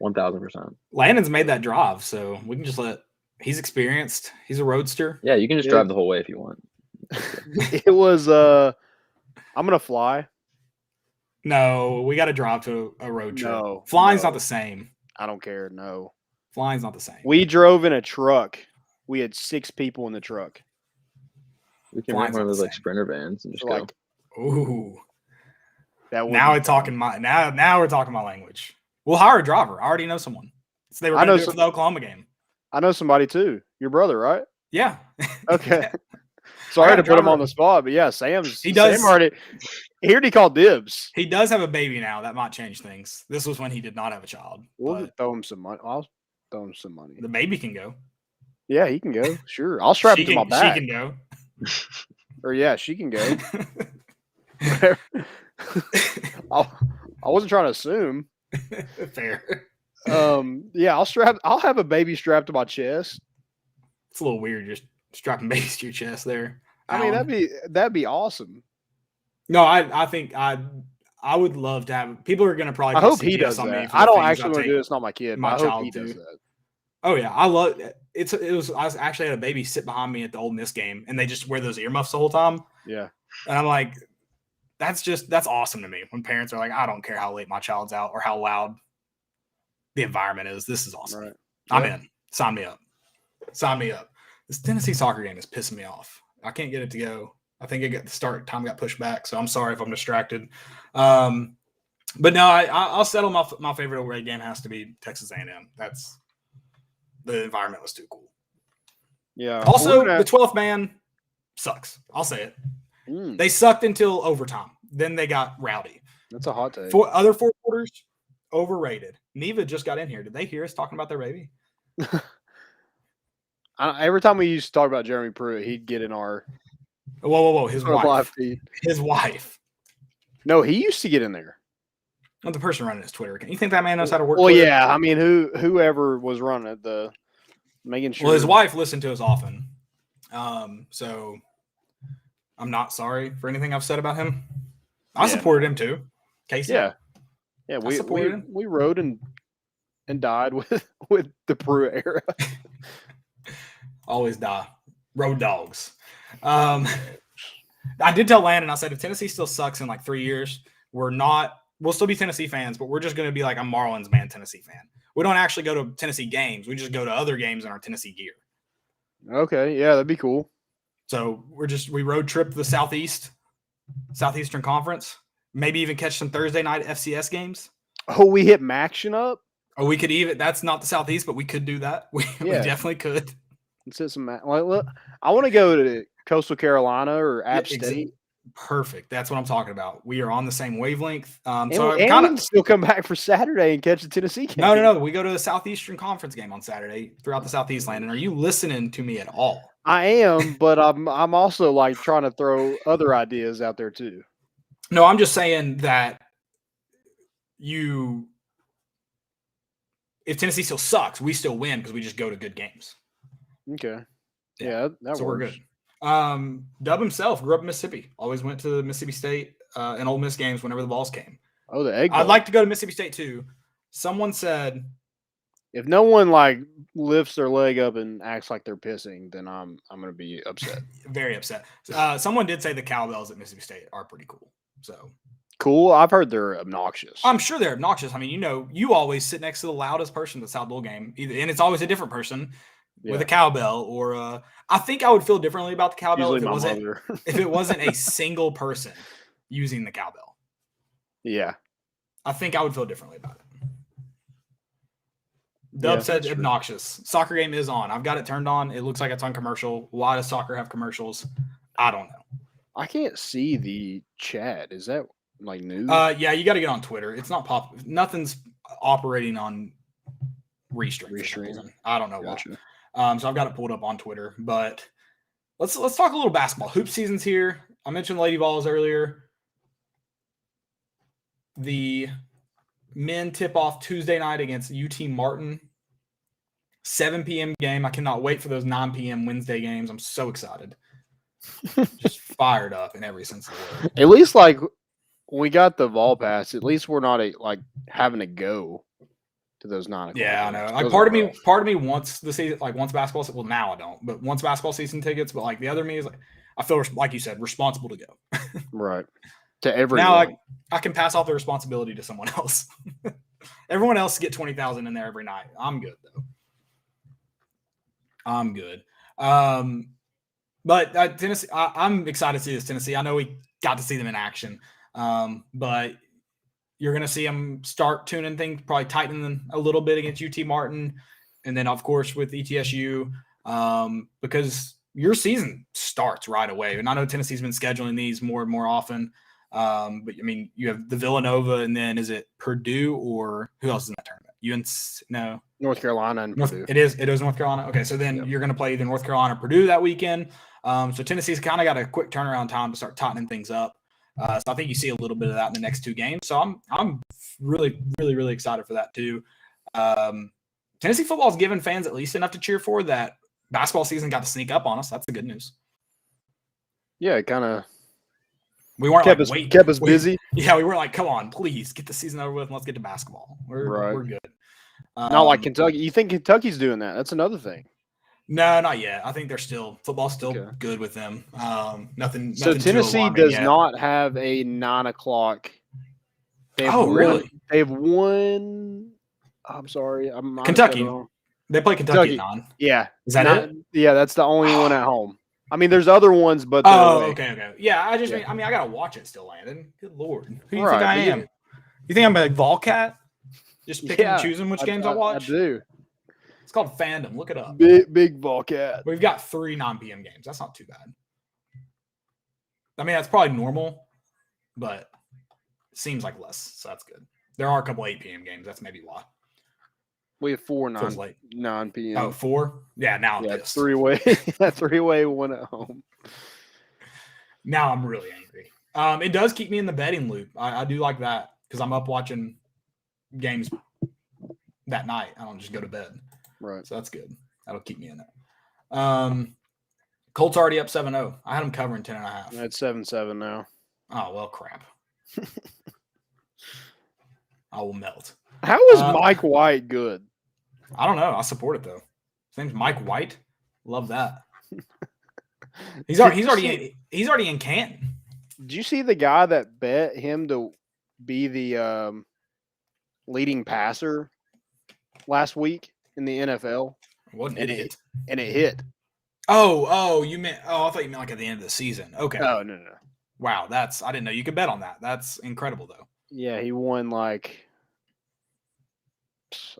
1,000%. Landon's made that drive, so we can just he's experienced. He's a roadster. Yeah, you can just drive the whole way if you want. It was I'm gonna fly. No, we got to drive to a road trip. No, flying's not the same. I don't care. No, flying's not the same. We drove in a truck. We had 6 people in the truck. We can rent one of those like Sprinter vans and just go. Ooh. Now we're talking my language. We'll hire a driver. I already know someone. So they were going to do it for the Oklahoma game. I know somebody too. Your brother, right? Yeah. Okay. Sorry to put him on the spot, but yeah, Sam already. He already called dibs. He does have a baby now. That might change things. This was when he did not have a child. We'll throw him some money. I'll throw him some money. The baby can go. Yeah, he can go. Sure. I'll strap him to my back. She can go. Or yeah, she can go. I wasn't trying to assume. Fair. Yeah, I'll have a baby strapped to my chest. It's a little weird just strapping babies to your chest there. I mean, that'd be awesome. No, I think I would love to have. People are gonna probably. I hope he does that. I don't actually want to do it. It's not my kid. My but I hope child he does that. Oh yeah, I love it. I actually had a baby sit behind me at the Ole Miss game, and they just wear those earmuffs the whole time. Yeah, and I'm like, that's awesome to me. When parents are like, I don't care how late my child's out or how loud the environment is. This is awesome. Right. I'm in. Sign me up. Sign me up. This Tennessee soccer game is pissing me off. I can't get it to go. I think the start time got pushed back, so I'm sorry if I'm distracted. But no, I'll settle my favorite away game has to be Texas A&M. The environment was too cool. Yeah. Also, the 12th man sucks. I'll say it. They sucked until overtime. Then they got rowdy. That's a hot take. Other 4 quarters, overrated. Neva just got in here. Did they hear us talking about their baby? Every time we used to talk about Jeremy Pruitt, he'd get in our whoa. His wife. Live feed. His wife. No, he used to get in there. Well, the person running his Twitter account. You think that man knows how to work? Well, Twitter? yeah. I mean, whoever was running it, making sure. Well, his wife listened to us often. So I'm not sorry for anything I've said about him. I supported him too. Casey. Yeah. Yeah. We rode and died with the Pruitt era. Always die. Road dogs. I did tell Landon, I said, if Tennessee still sucks in like 3 years, we're not we'll still be Tennessee fans, but we're just going to be like a Marlins man Tennessee fan. We don't actually go to Tennessee games. We just go to other games in our Tennessee gear. Okay, yeah, that'd be cool. So we road trip the Southeastern Conference. Maybe even catch some Thursday night FCS games. Oh, we hit Maction up? Or we could even, that's not the Southeast, but we could do that. We definitely could. Let's hit some look, I want to go to Coastal Carolina or App State. Perfect. That's what I'm talking about. We are on the same wavelength. And we can still come back for Saturday and catch the Tennessee game. No. We go to the Southeastern Conference game on Saturday throughout the Southeast land. And are you listening to me at all? I am, but I'm also like trying to throw other ideas out there too. No, I'm just saying that if Tennessee still sucks, we still win because we just go to good games. Okay. Yeah, that so works. We're good. Dub himself grew up in Mississippi. Always went to the Mississippi State and Ole Miss games whenever the balls came. Oh, the Egg Bowl. I'd like to go to Mississippi State too. Someone said, if no one like lifts their leg up and acts like they're pissing, then I'm gonna be upset. Very upset. Someone did say the cowbells at Mississippi State are pretty cool. So cool. I've heard they're obnoxious. I'm sure they're obnoxious. I mean, you always sit next to the loudest person at the South Bowl game, and it's always a different person. Yeah. With a cowbell, or I think I would feel differently about the cowbell if it wasn't a single person using the cowbell. Yeah, I think I would feel differently about it. Dub said obnoxious. Soccer game is on. I've got it turned on. It looks like it's on commercial. Why does soccer have commercials? I don't know. I can't see the chat. Is that like news? Yeah, you got to get on Twitter. It's not nothing's operating on Restream. I don't know why. So I've got it pulled up on Twitter, but let's talk a little basketball. Hoop season's here. I mentioned Lady Vols earlier. The men tip off Tuesday night against UT Martin. 7 p.m. game. I cannot wait for those 9 p.m. Wednesday games. I'm so excited. Just fired up in every sense of the word. At least like when we got the Vol Pass, at least we're not like having to go to those 9 o'clock. Yeah, I know. Like part of me wants the season, like once basketball. Well, now I don't, but once basketball season tickets. But like the other me is like, I feel like you said, responsible to go. Right. To everyone. Now I can pass off the responsibility to someone else. Everyone else get 20,000 in there every night. I'm good though. I'm good. But Tennessee, I'm excited to see this Tennessee. I know we got to see them in action, but. You're going to see them start tuning things, probably tightening a little bit against UT Martin. And then, of course, with ETSU, because your season starts right away. And I know Tennessee's been scheduling these more and more often. But, I mean, you have the Villanova, and then is it Purdue or who else is in that tournament? No. North Carolina and Purdue. It is North Carolina. Okay, so then you're going to play either North Carolina or Purdue that weekend. So Tennessee's kind of got a quick turnaround time to start tightening things up. So I think you see a little bit of that in the next 2 games. So I'm really, really, really excited for that too. Tennessee football has given fans at least enough to cheer for that basketball season got to sneak up on us. That's the good news. Yeah, it kind of we weren't kept us busy. Yeah, we weren't like, come on, please get the season over with and let's get to basketball. We're good. Not like Kentucky. You think Kentucky's doing that? That's another thing. No, not yet. I think football's still good with them. Nothing. So Tennessee does not have a 9 o'clock. Really? They've won. I'm sorry. Kentucky. They play Kentucky at 9. Yeah. Is that it? Yeah, that's the only one at home. I mean, there's other ones, but okay. Yeah, I gotta watch it still, Landon. Good Lord. Who do you think I am? You think I'm a Volcat? Just picking and choosing which games I watch? I do. It's called fandom. Look it up. Big Volcat. We've got 3 9 p.m. games. That's not too bad. I mean, that's probably normal, but it seems like less, so that's good. There are a couple 8 p.m. games. That's maybe why. We have 4 9 p.m. Oh, 4? Yeah, now I'm pissed. 3-way. That 3-way one at home. Now I'm really angry. It does keep me in the betting loop. I do like that because I'm up watching games that night. I don't just go to bed. Right. So that's good. That'll keep me in there. Colts already up 7-0. I had them covering 10.5. It's 7-7 now. Oh, well, crap. I will melt. How is Mike White good? I don't know. I support it, though. His name's Mike White. Love that. He's already in Canton. Did you see the guy that bet him to be the leading passer last week in the NFL. What an idiot. And it hit. Oh, you meant, I thought you meant like at the end of the season. Okay. Oh, no. Wow, I didn't know you could bet on that. That's incredible, though. Yeah, he won like,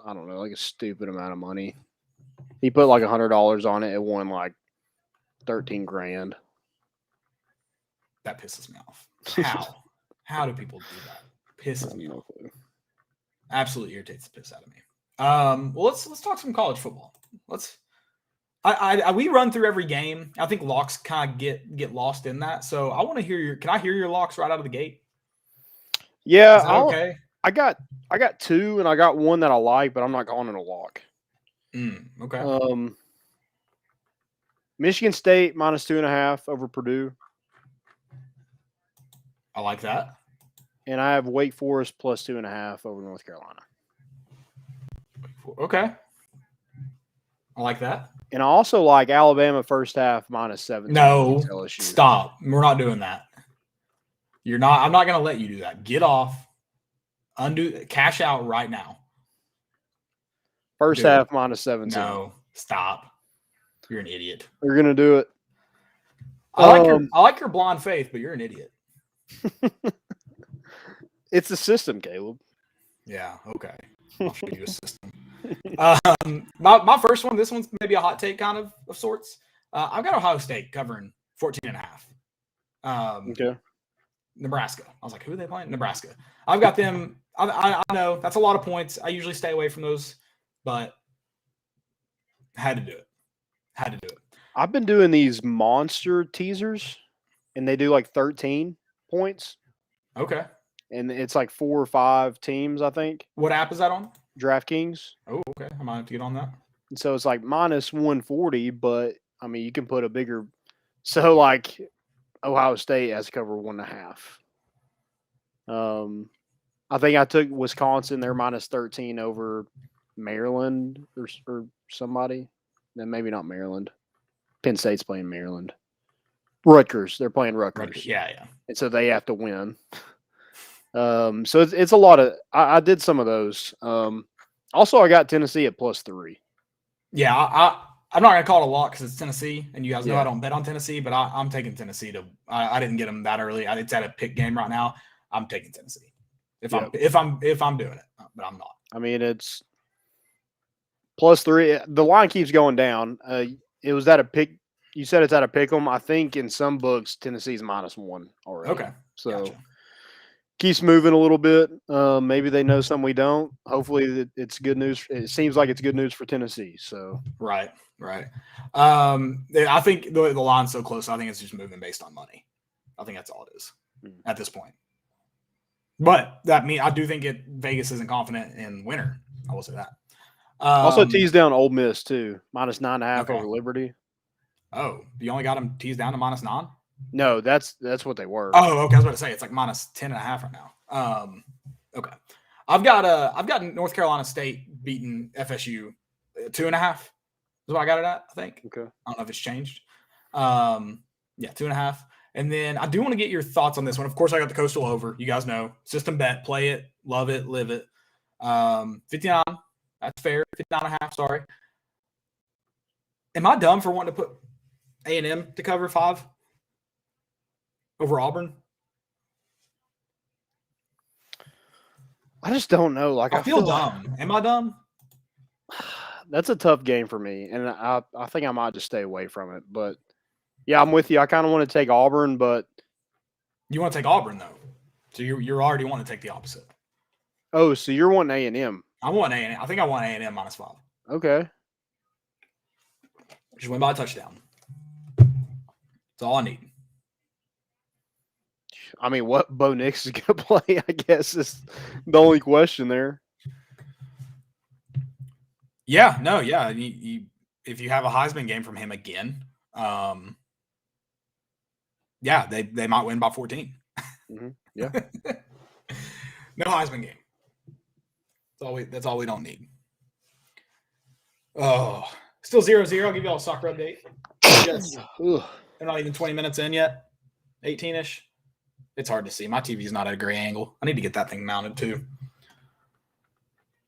I don't know, like a stupid amount of money. He put like $100 on it. It won like 13 grand. That pisses me off. How do people do that? Pisses me off. Absolutely irritates the piss out of me. Well, let's talk some college football. We run through every game. I think locks kind of get lost in that. So I want to hear can I hear your locks right out of the gate? Yeah, okay. I got two, and I got one that I like, but I'm not calling it a lock. Okay. Michigan State minus 2.5 over Purdue. I like that. And I have Wake Forest plus 2.5 over North Carolina. Okay. I like that. And I also like Alabama first half minus 7. No, stop. We're not doing that. I'm not going to let you do that. Get off. Cash out right now. First half minus 17. No, stop. You're an idiot. You're going to do it. I like your blonde faith, but you're an idiot. It's the system, Caleb. Yeah, okay. I'll show you a system. My first one, this one's maybe a hot take kind of sorts. I've got Ohio State covering 14.5. Okay. Nebraska. I was like, who are they playing? Nebraska. I've got them. I know that's a lot of points. I usually stay away from those, but had to do it. I've been doing these monster teasers, and they do like 13 points. Okay. And it's like 4 or 5 teams, I think. What app is that on? DraftKings. Oh, okay. I might have to get on that. And so it's like minus 140, but I mean, you can put a bigger. So like Ohio State has to cover 1.5. I think I took Wisconsin. They're minus 13 over Maryland or somebody. Then maybe not Maryland. Penn State's playing Maryland. Rutgers. They're playing Rutgers. Yeah. And so they have to win. So it's a lot of. I did some of those. Also, I got Tennessee at plus 3. Yeah, I'm not gonna call it a lock because it's Tennessee, and you guys know I don't bet on Tennessee, but I'm taking Tennessee to. I didn't get them that early. It's at a pick game right now. I'm taking Tennessee if I'm doing it, but I'm not. I mean, it's plus 3. The line keeps going down. It was at a pick. You said it's at a pick 'em. I think in some books Tennessee's minus 1 already. Okay, so. Gotcha. Keeps moving a little bit. Maybe they know something we don't. Hopefully, it's good news. It seems like it's good news for Tennessee. So right. I think the line's so close. I think it's just moving based on money. I think that's all it is at this point. But I do think Vegas isn't confident in winner. I will say that. Also teased down Ole Miss too, minus 9.5 over Liberty. Oh, you only got them teased down to minus 9? No, that's what they were. Oh, okay. I was about to say it's like minus 10.5 right now. Okay. I've got North Carolina State beating FSU 2.5 is what I got it at, I think. Okay. I don't know if it's changed. 2.5. And then I do want to get your thoughts on this one. Of course, I got the Coastal over. You guys know. System bet, play it, love it, live it. 59. That's fair. 59.5, sorry. Am I dumb for wanting to put A&M to cover 5? Over Auburn? I just don't know. Like I feel dumb. Am I dumb? That's a tough game for me, and I think I might just stay away from it. But yeah, I'm with you. I kind of want to take Auburn, but you want to take Auburn though, so you're already wanting to take the opposite. Oh, so you're wanting A&M? I want A&M. I think I want A&M minus 5. Okay. Just win by a touchdown. That's all I need. I mean, what Bo Nix is going to play, I guess, is the only question there. Yeah, no, yeah. If you have a Heisman game from him again, yeah, they might win by 14. Mm-hmm. Yeah. No Heisman game. That's all we don't need. Oh, still 0-0. I'll give you all a soccer update. Yes. They're not even 20 minutes in yet. 18-ish. It's hard to see. My TV's not at a great angle. I need to get that thing mounted too.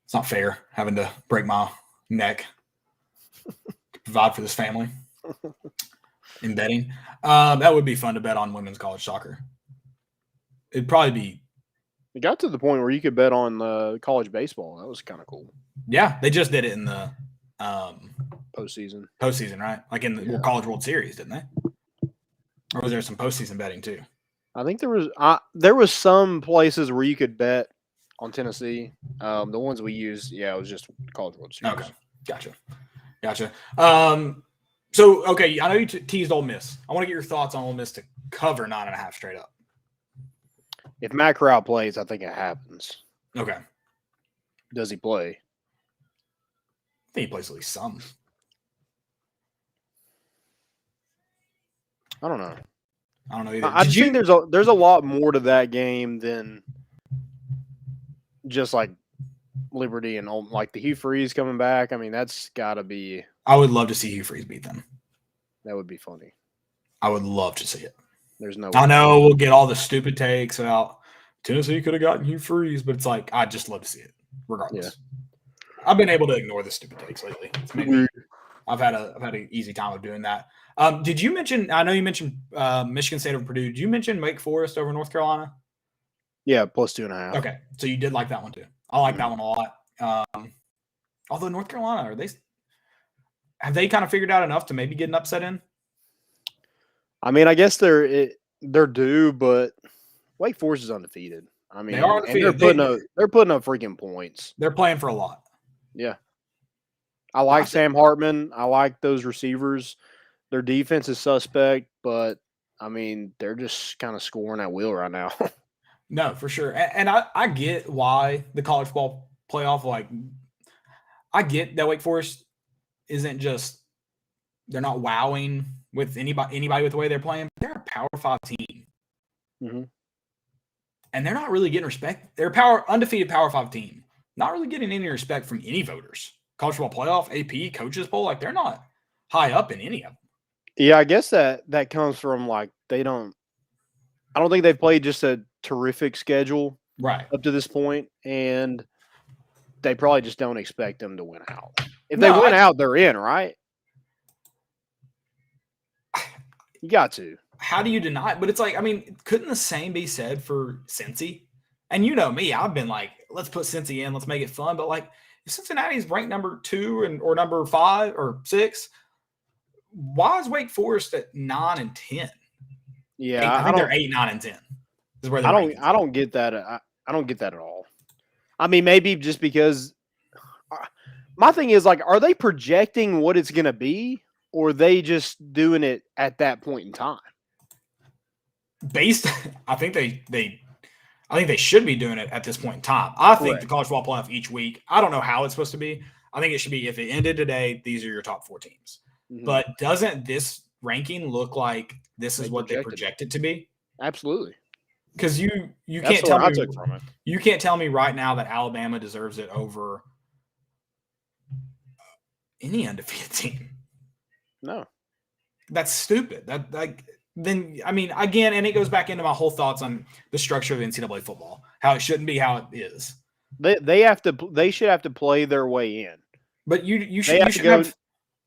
It's not fair having to break my neck to provide for this family. In betting. That would be fun to bet on women's college soccer. It'd probably be. It got to the point where you could bet on college baseball. That was kind of cool. Yeah, they just did it in the postseason. Postseason, right? Like in the College World Series, didn't they? Or was there some postseason betting too? I think there was some places where you could bet on Tennessee. The ones we used, it was just College World Series. Okay, gotcha. So, okay, I know you teased Ole Miss. I want to get your thoughts on Ole Miss to cover 9.5 straight up. If Matt Corral plays, I think it happens. Okay. Does he play? I think he plays at least some. I don't know. I don't know either. I just think there's a lot more to that game than just like Liberty and like the Hugh Freeze coming back. I mean, that's got to be. I would love to see Hugh Freeze beat them. That would be funny. I would love to see it. There's no. I know we'll get all the stupid takes about Tennessee could have gotten Hugh Freeze, but it's like I'd just love to see it, regardless. Yeah. I've been able to ignore the stupid takes lately. It's maybe I've had an easy time of doing that. Did you mention? I know you mentioned Michigan State over Purdue. Did you mention Wake Forest over North Carolina? Yeah, +2.5. Okay, so you did like that one too. I like that one a lot. Although North Carolina, have they kind of figured out enough to maybe get an upset in? I mean, I guess they're due, but Wake Forest is undefeated. I mean, they are undefeated. They're putting up freaking points. They're playing for a lot. Yeah. I like Sam Hartman. I like those receivers. Their defense is suspect, but I mean, they're just kind of scoring at will right now. No, for sure. And I get why the college football playoff, like, I get that Wake Forest isn't just, they're not wowing with anybody with the way they're playing. They're a Power 5 team. Mm-hmm. And they're not really getting respect. They're a undefeated Power 5 team. Not really getting any respect from any voters. College football playoff, AP, coaches poll, like, they're not high up in any of them. Yeah, I guess that comes from, like, I don't think they've played just a terrific schedule right up to this point, and they probably just don't expect them to win out. If they win out, they're in, right? You got to. How do you deny it? But it's like, I mean, couldn't the same be said for Cincy? And you know me, I've been like, let's put Cincy in, let's make it fun. But like, if Cincinnati's ranked number 2 or number 5 or 6, why is Wake Forest at 9 and 10? Yeah, I think they're 8, 9, and 10. Is where I don't get that. I don't get that at all. I mean, maybe just because my thing is, like, are they projecting what it's going to be, or are they just doing it at that point in time? I think they should be doing it at this point in time. I think the college football playoff each week, I don't know how it's supposed to be. I think it should be, if it ended today, these are your top 4 teams. Mm-hmm. But doesn't this ranking look like this is what they project it to be? Absolutely. Because you can't tell me you can't tell me right now that Alabama deserves it over any undefeated team. No. That's stupid. Then I mean, again, and it goes back into my whole thoughts on the structure of NCAA football, how it shouldn't be how it is. They should have to play their way in. But you should have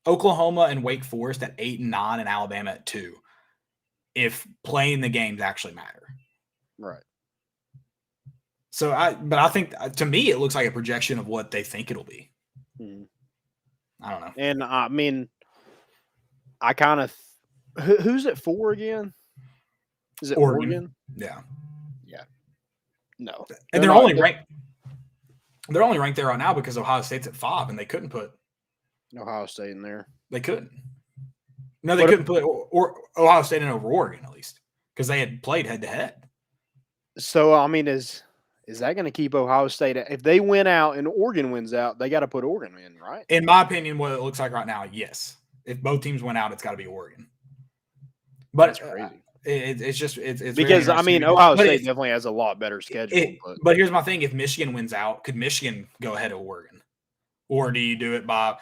Oklahoma and Wake Forest at 8 and 9 and Alabama at 2 if playing the games actually matter. Right. So I think, to me, it looks like a projection of what they think it'll be. Mm-hmm. I don't know. And I mean, I kind of who's it for again? Is it Oregon? Yeah. No. And they're only ranked there right now because Ohio State's at 5 and they couldn't put Ohio State in there. They couldn't. No, they couldn't put Ohio State in over Oregon, at least, because they had played head to head. So I mean, is that going to keep Ohio State? If they win out and Oregon wins out, they got to put Oregon in, right? In my opinion, what it looks like right now, yes. If both teams win out, it's got to be Oregon. But that's crazy. It's because I mean, Ohio State definitely has a lot better schedule. But here's my thing: if Michigan wins out, could Michigan go ahead of Oregon, or do you do it by?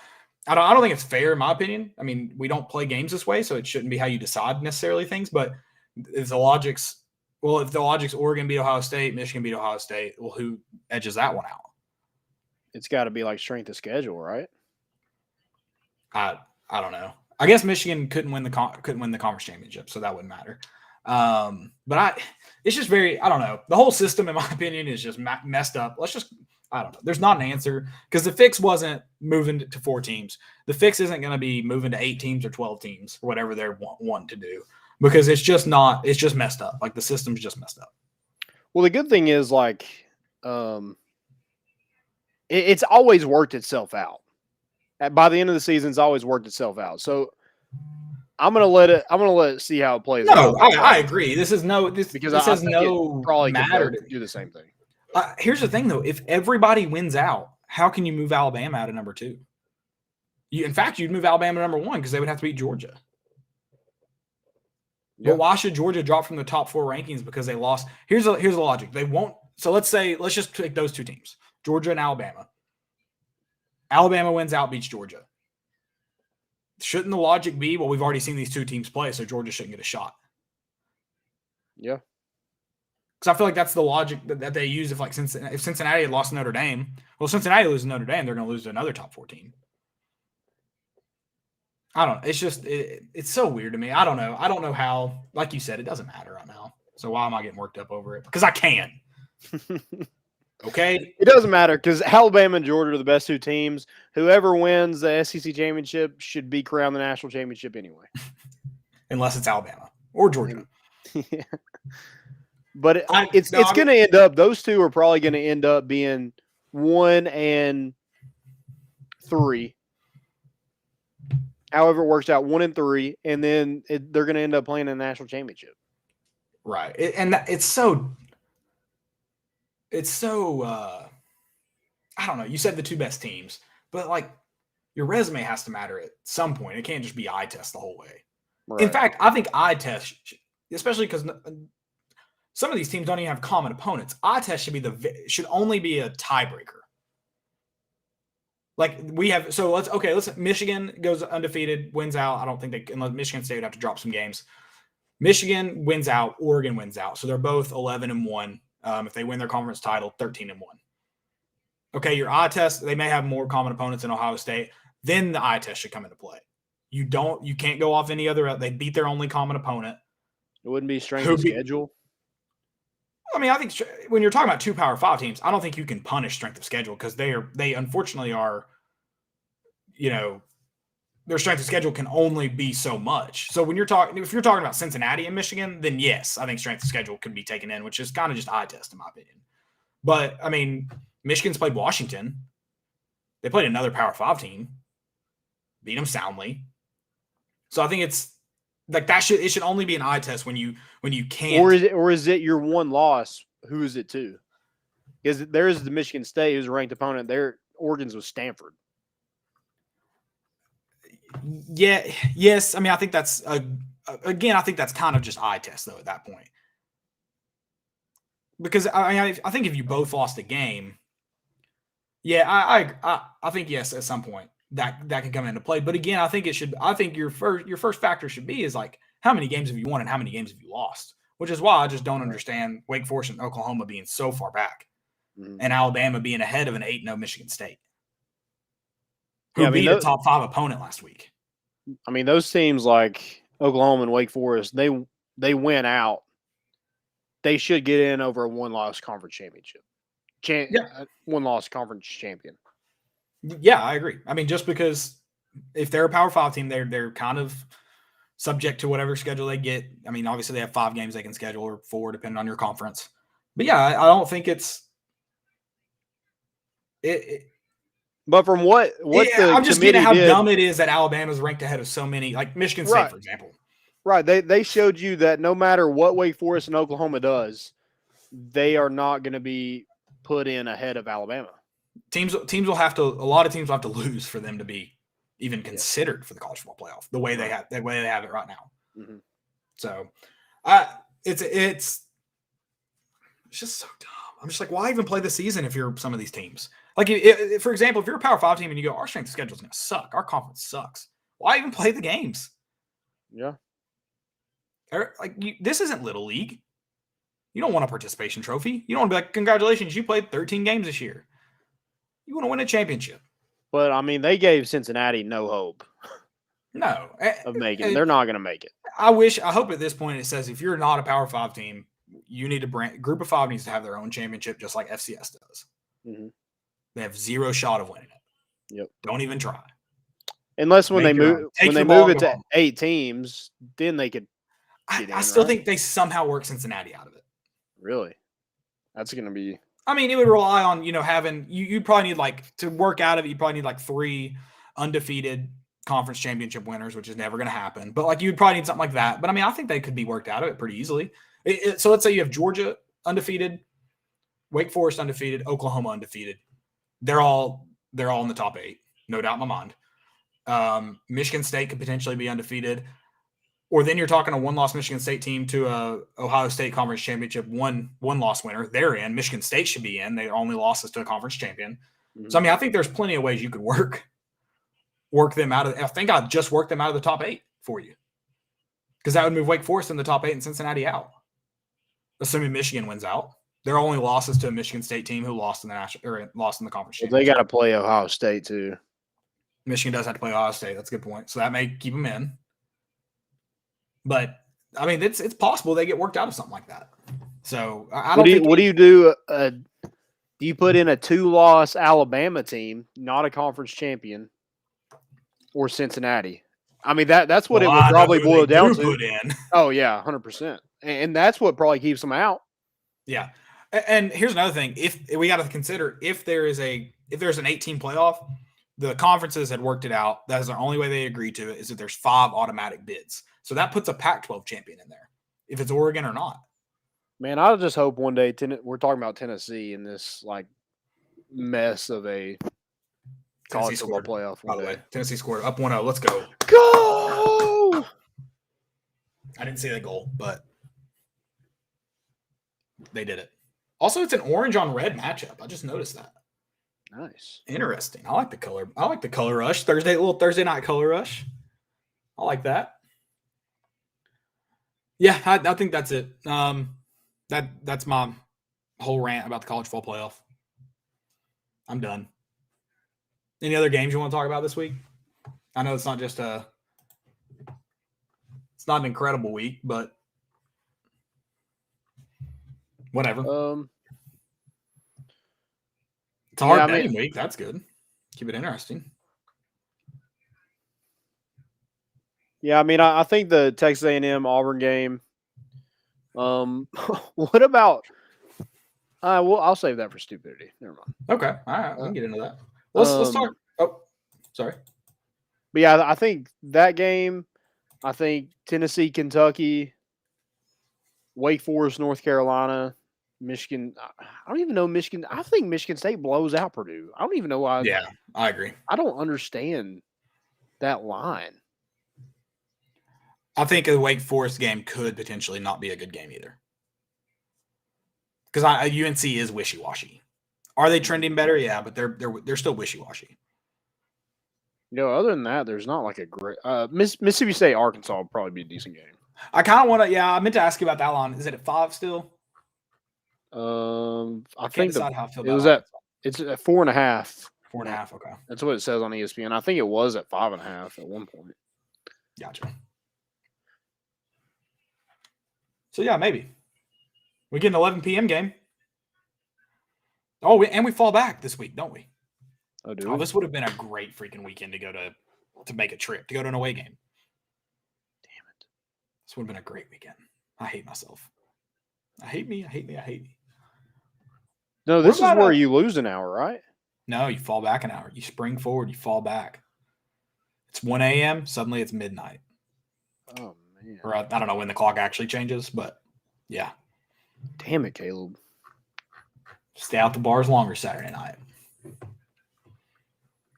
I don't think it's fair, in my opinion. I mean, we don't play games this way, so it shouldn't be how you decide necessarily things. But is the logic's Well, if the logic's Oregon beat Ohio State, Michigan beat Ohio State, well, who edges that one out? It's got to be like strength of schedule, right? I don't know. I guess Michigan couldn't win the conference championship, so that wouldn't matter. But it's just I don't know. The whole system, in my opinion, is just messed up. I don't know. There's not an answer because the fix wasn't moving to 4 teams. The fix isn't going to be moving to 8 teams or 12 teams or whatever they're wanting to do because it's just messed up. Like the system's just messed up. Well, the good thing is like, it's always worked itself out. By the end of the season, it's always worked itself out. So I'm gonna let it see how it plays out. No, I agree. This has no probably matter to do the same thing. Here's the thing, though. If everybody wins out, how can you move Alabama out of number 2? In fact, you'd move Alabama to number 1 because they would have to beat Georgia. Yeah. But why should Georgia drop from the top 4 rankings because they lost? Here's the logic. They won't. So let's just take those 2 teams, Georgia and Alabama. Alabama wins out, beats Georgia. Shouldn't the logic be, well, we've already seen these 2 teams play, so Georgia shouldn't get a shot? Yeah. Because I feel like that's the logic that they use if Cincinnati had lost to Notre Dame. Well, Cincinnati loses to Notre Dame, they're going to lose to another top 4 team. I don't know. It's just it's so weird to me. I don't know. I don't know how. Like you said, it doesn't matter right now. So why am I getting worked up over it? Because I can. Okay? It doesn't matter because Alabama and Georgia are the best 2 teams. Whoever wins the SEC championship should be crowned the national championship anyway. Unless it's Alabama or Georgia. Yeah. But it's going to end up – those 2 are probably going to end up being 1 and 3. However it works out, 1 and 3, and then they're going to end up playing in the national championship. Right. It's so I don't know. You said the 2 best teams, but like your resume has to matter at some point. It can't just be eye test the whole way. Right. In fact, I think eye test, especially because some of these teams don't even have common opponents. Eye test should only be a tiebreaker. Like we have, so let's Michigan goes undefeated, wins out. I don't think unless Michigan State would have to drop some games. Michigan wins out, Oregon wins out. So they're both 11-1. If they win their conference title, 13-1. Okay, your eye test, they may have more common opponents than Ohio State. Then the eye test should come into play. You can't go off any other. They beat their only common opponent. It wouldn't be strength of schedule. I mean, I think when you're talking about 2 Power 5 teams, I don't think you can punish strength of schedule because they unfortunately are, their strength of schedule can only be so much. So if you're talking about Cincinnati and Michigan, then yes, I think strength of schedule could be taken in, which is kind of just eye test in my opinion. But I mean, Michigan's played Washington. They played another Power 5 team, beat them soundly. So I think it's like it should only be an eye test when you can't. Or is it your one loss? Who is it to? Because there is the Michigan State who's a ranked opponent. Oregon's with Stanford. Yeah. Yes. I mean, I think that's I think that's kind of just eye test though at that point. Because I think if you both lost a game, yeah, I think yes at some point that can come into play. But again, I think your first factor should be is like how many games have you won and how many games have you lost, which is why I just don't understand Wake Forest and Oklahoma being so far back and Alabama being ahead of an 8-0 Michigan State. Who beat a top 5 opponent last week. I mean, those teams like Oklahoma and Wake Forest, they went out. They should get in over a one-loss conference championship. One-loss conference champion. Yeah, I agree. I mean, just because if they're a Power 5 team, they're kind of subject to whatever schedule they get. I mean, obviously they have 5 games they can schedule or 4 depending on your conference. But yeah, I don't think it's But from what I'm just getting how dumb it is that Alabama's ranked ahead of so many, like Michigan State, for example. Right. They showed you that no matter what Wake Forest and Oklahoma does, they are not going to be put in ahead of Alabama. A lot of teams will have to lose for them to be even considered for the college football playoff the way they have it right now. Mm-hmm. So it's just so dumb. I'm just like, why even play the season if you're some of these teams? Like, for example, if you're a Power 5 team and you go, our strength of schedule is going to suck. Our conference sucks. Why even play the games? Yeah. Like, this isn't Little League. You don't want a participation trophy. You don't want to be like, congratulations, you played 13 games this year. You want to win a championship. But, I mean, they gave Cincinnati no hope No. of making it. They're not going to make it. I hope at this point it says if you're not a Power 5 team, you need to Group of 5 needs to have their own championship just like FCS does. Mm-hmm. They have zero shot of winning it. Yep. Don't even try. Unless when they move it to 8 teams, then they could. I still think they somehow work Cincinnati out of it. Really? That's going to be. I mean, it would rely on, having you'd probably need to work out of it. You probably need 3 undefeated conference championship winners, which is never going to happen. But you'd probably need something like that. But I mean, I think they could be worked out of it pretty easily. So let's say you have Georgia undefeated, Wake Forest undefeated, Oklahoma undefeated. They're all in the top 8, no doubt in my mind. Michigan State could potentially be undefeated. Or then you're talking a 1-loss Michigan State team to a Ohio State Conference Championship, one-loss winner. They're in. Michigan State should be in. They only losses to a conference champion. Mm-hmm. So, I mean, I think there's plenty of ways you could work them out of – I think I'd just work them out of the top 8 for you. Because that would move Wake Forest in the top 8 and Cincinnati out, assuming Michigan wins out. Their only losses to a Michigan State team who lost in the conference championship. They got to play Ohio State too. Michigan does have to play Ohio State. That's a good point. So that may keep them in. But I mean, it's possible they get worked out of something like that. So I don't. What do you do? Do you put in a 2-loss Alabama team, not a conference champion, or Cincinnati? I mean that's what it would probably boil down to. Put in. Oh yeah, 100%, and that's what probably keeps them out. Yeah, and here's another thing: if we got to consider if there's an 18 playoff, the conferences had worked it out. That is the only way they agreed to it is that there's 5 automatic bids. So that puts a Pac-12 champion in there, if it's Oregon or not. Man, I just hope one day we're talking about Tennessee in this mess of a college football playoff. By the way, Tennessee scored up 1-0. Let's go. Go! I didn't see the goal, but they did it. Also, it's an orange on red matchup. I just noticed that. Nice. Interesting. I like the color. I like the color rush. Little Thursday night color rush. I like that. Yeah, I think that's it. That's my whole rant about the college football playoff. I'm done. Any other games you want to talk about this week? I know it's not an incredible week, but whatever. It's a hard betting week. That's good. Keep it interesting. Yeah, I mean, I think the Texas A&M Auburn game. What about? I'll save that for stupidity. Never mind. Okay, all right, we can get into that. Let's talk. Oh, sorry. But yeah, I think that game. I think Tennessee, Kentucky, Wake Forest, North Carolina, Michigan. I don't even know Michigan. I think Michigan State blows out Purdue. I don't even know why. Yeah, I agree. I don't understand that line. I think the Wake Forest game could potentially not be a good game either. Because UNC is wishy-washy. Are they trending better? Yeah, but they're still wishy-washy. Other than that, there's not a great Mississippi State, Arkansas would probably be a decent game. I kind of want to. Yeah, I meant to ask you about that line. Is it at 5 still? I can't think decide how I feel it was it's at 4.5. 4.5. Okay, that's what it says on ESPN. I think it was at 5.5 at one point. Gotcha. So yeah, maybe we get an 11 p.m. game. Oh, and we fall back this week, don't we? Oh, do we? This would have been a great freaking weekend to go to make a trip, to go to an away game. Damn it. This would have been a great weekend. I hate myself. I hate me. No, this is where you lose an hour, right? No, you fall back an hour. You spring forward, you fall back. It's 1 a.m., suddenly it's midnight. Oh, man. Or I don't know when the clock actually changes, but yeah. Damn it, Caleb. Stay out the bars longer Saturday night.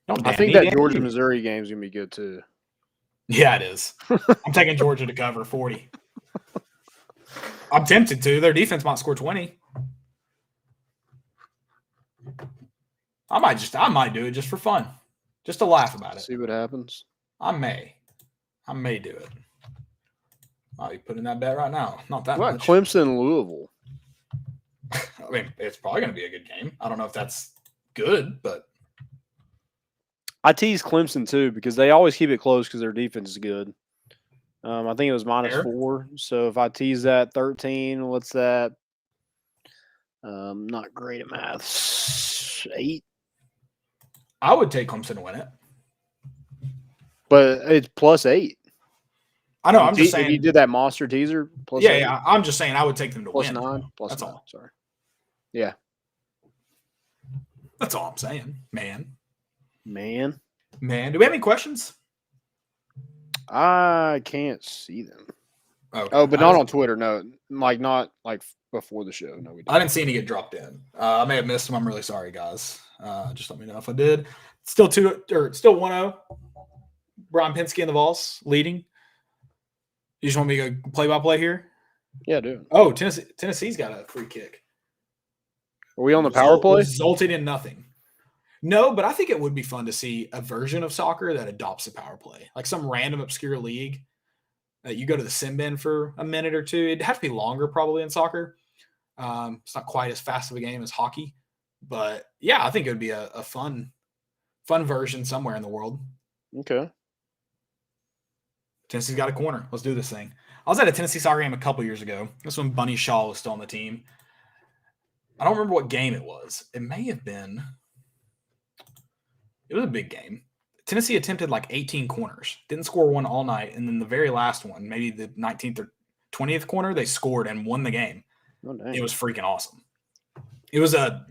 I think that Georgia-Missouri game is going to be good, too. Yeah, it is. I'm taking Georgia to cover 40. I'm tempted to. Their defense might score 20. I might do it just for fun. Just to laugh about it. See what happens. I may do it. I'll be putting that bet right now. Not that much. Clemson and Louisville. I mean, it's probably going to be a good game. I don't know if that's good, but I tease Clemson too because they always keep it close because their defense is good. I think it was -4. So if I tease that 13, what's that? Not great at math. 8. I would take Clemson to win it. But it's +8. I know. I'm just saying. If you did that monster teaser, +8. Yeah. I'm just saying I would take them to win. +9. That's +9. all. Sorry. Yeah. That's all I'm saying, man. Do we have any questions? I can't see them. Okay. Oh, but not on Twitter. No, not before the show. No, we didn't. I didn't see any get dropped in. I may have missed them. I'm really sorry, guys. Just let me know if I did. Still 1-0. Brian Penske and the Vols leading. You just want me to go play-by-play here? Yeah, dude. Oh, Tennessee's got a free kick. Are we on the power play? Resulted in nothing. No, but I think it would be fun to see a version of soccer that adopts a power play, like some random obscure league that you go to the sim bin for a minute or two. It'd have to be longer probably in soccer. It's not quite as fast of a game as hockey, but yeah, I think it would be a fun version somewhere in the world. Okay. Tennessee's got a corner. Let's do this thing. I was at a Tennessee soccer game a couple years ago. This when Bunny Shaw was still on the team. I don't remember what game it was. It may have been. It was a big game. Tennessee attempted like 18 corners. Didn't score one all night. And then the very last one, maybe the 19th or 20th corner, they scored and won the game. Oh, dang. It was freaking awesome. It was the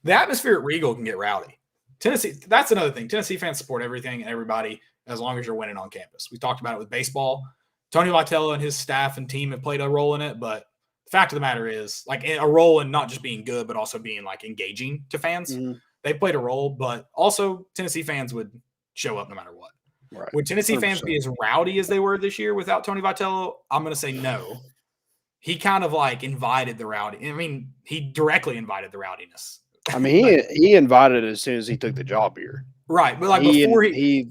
atmosphere at Regal can get rowdy. Tennessee, that's another thing. Tennessee fans support everything and everybody as long as you're winning on campus. We talked about it with baseball. Tony Vitello and his staff and team have played a role in it, but the fact of the matter is, like, a role in not just being good, but also being like engaging to fans. Mm-hmm. They played a role, but also Tennessee fans would show up no matter what. Right. Would Tennessee 100%. Fans be as rowdy as they were this year without Tony Vitello? I'm going to say no. He kind of like invited the rowdy. I mean, he directly invited the rowdiness. I mean, he invited it as soon as he took the job here. Right. But like before he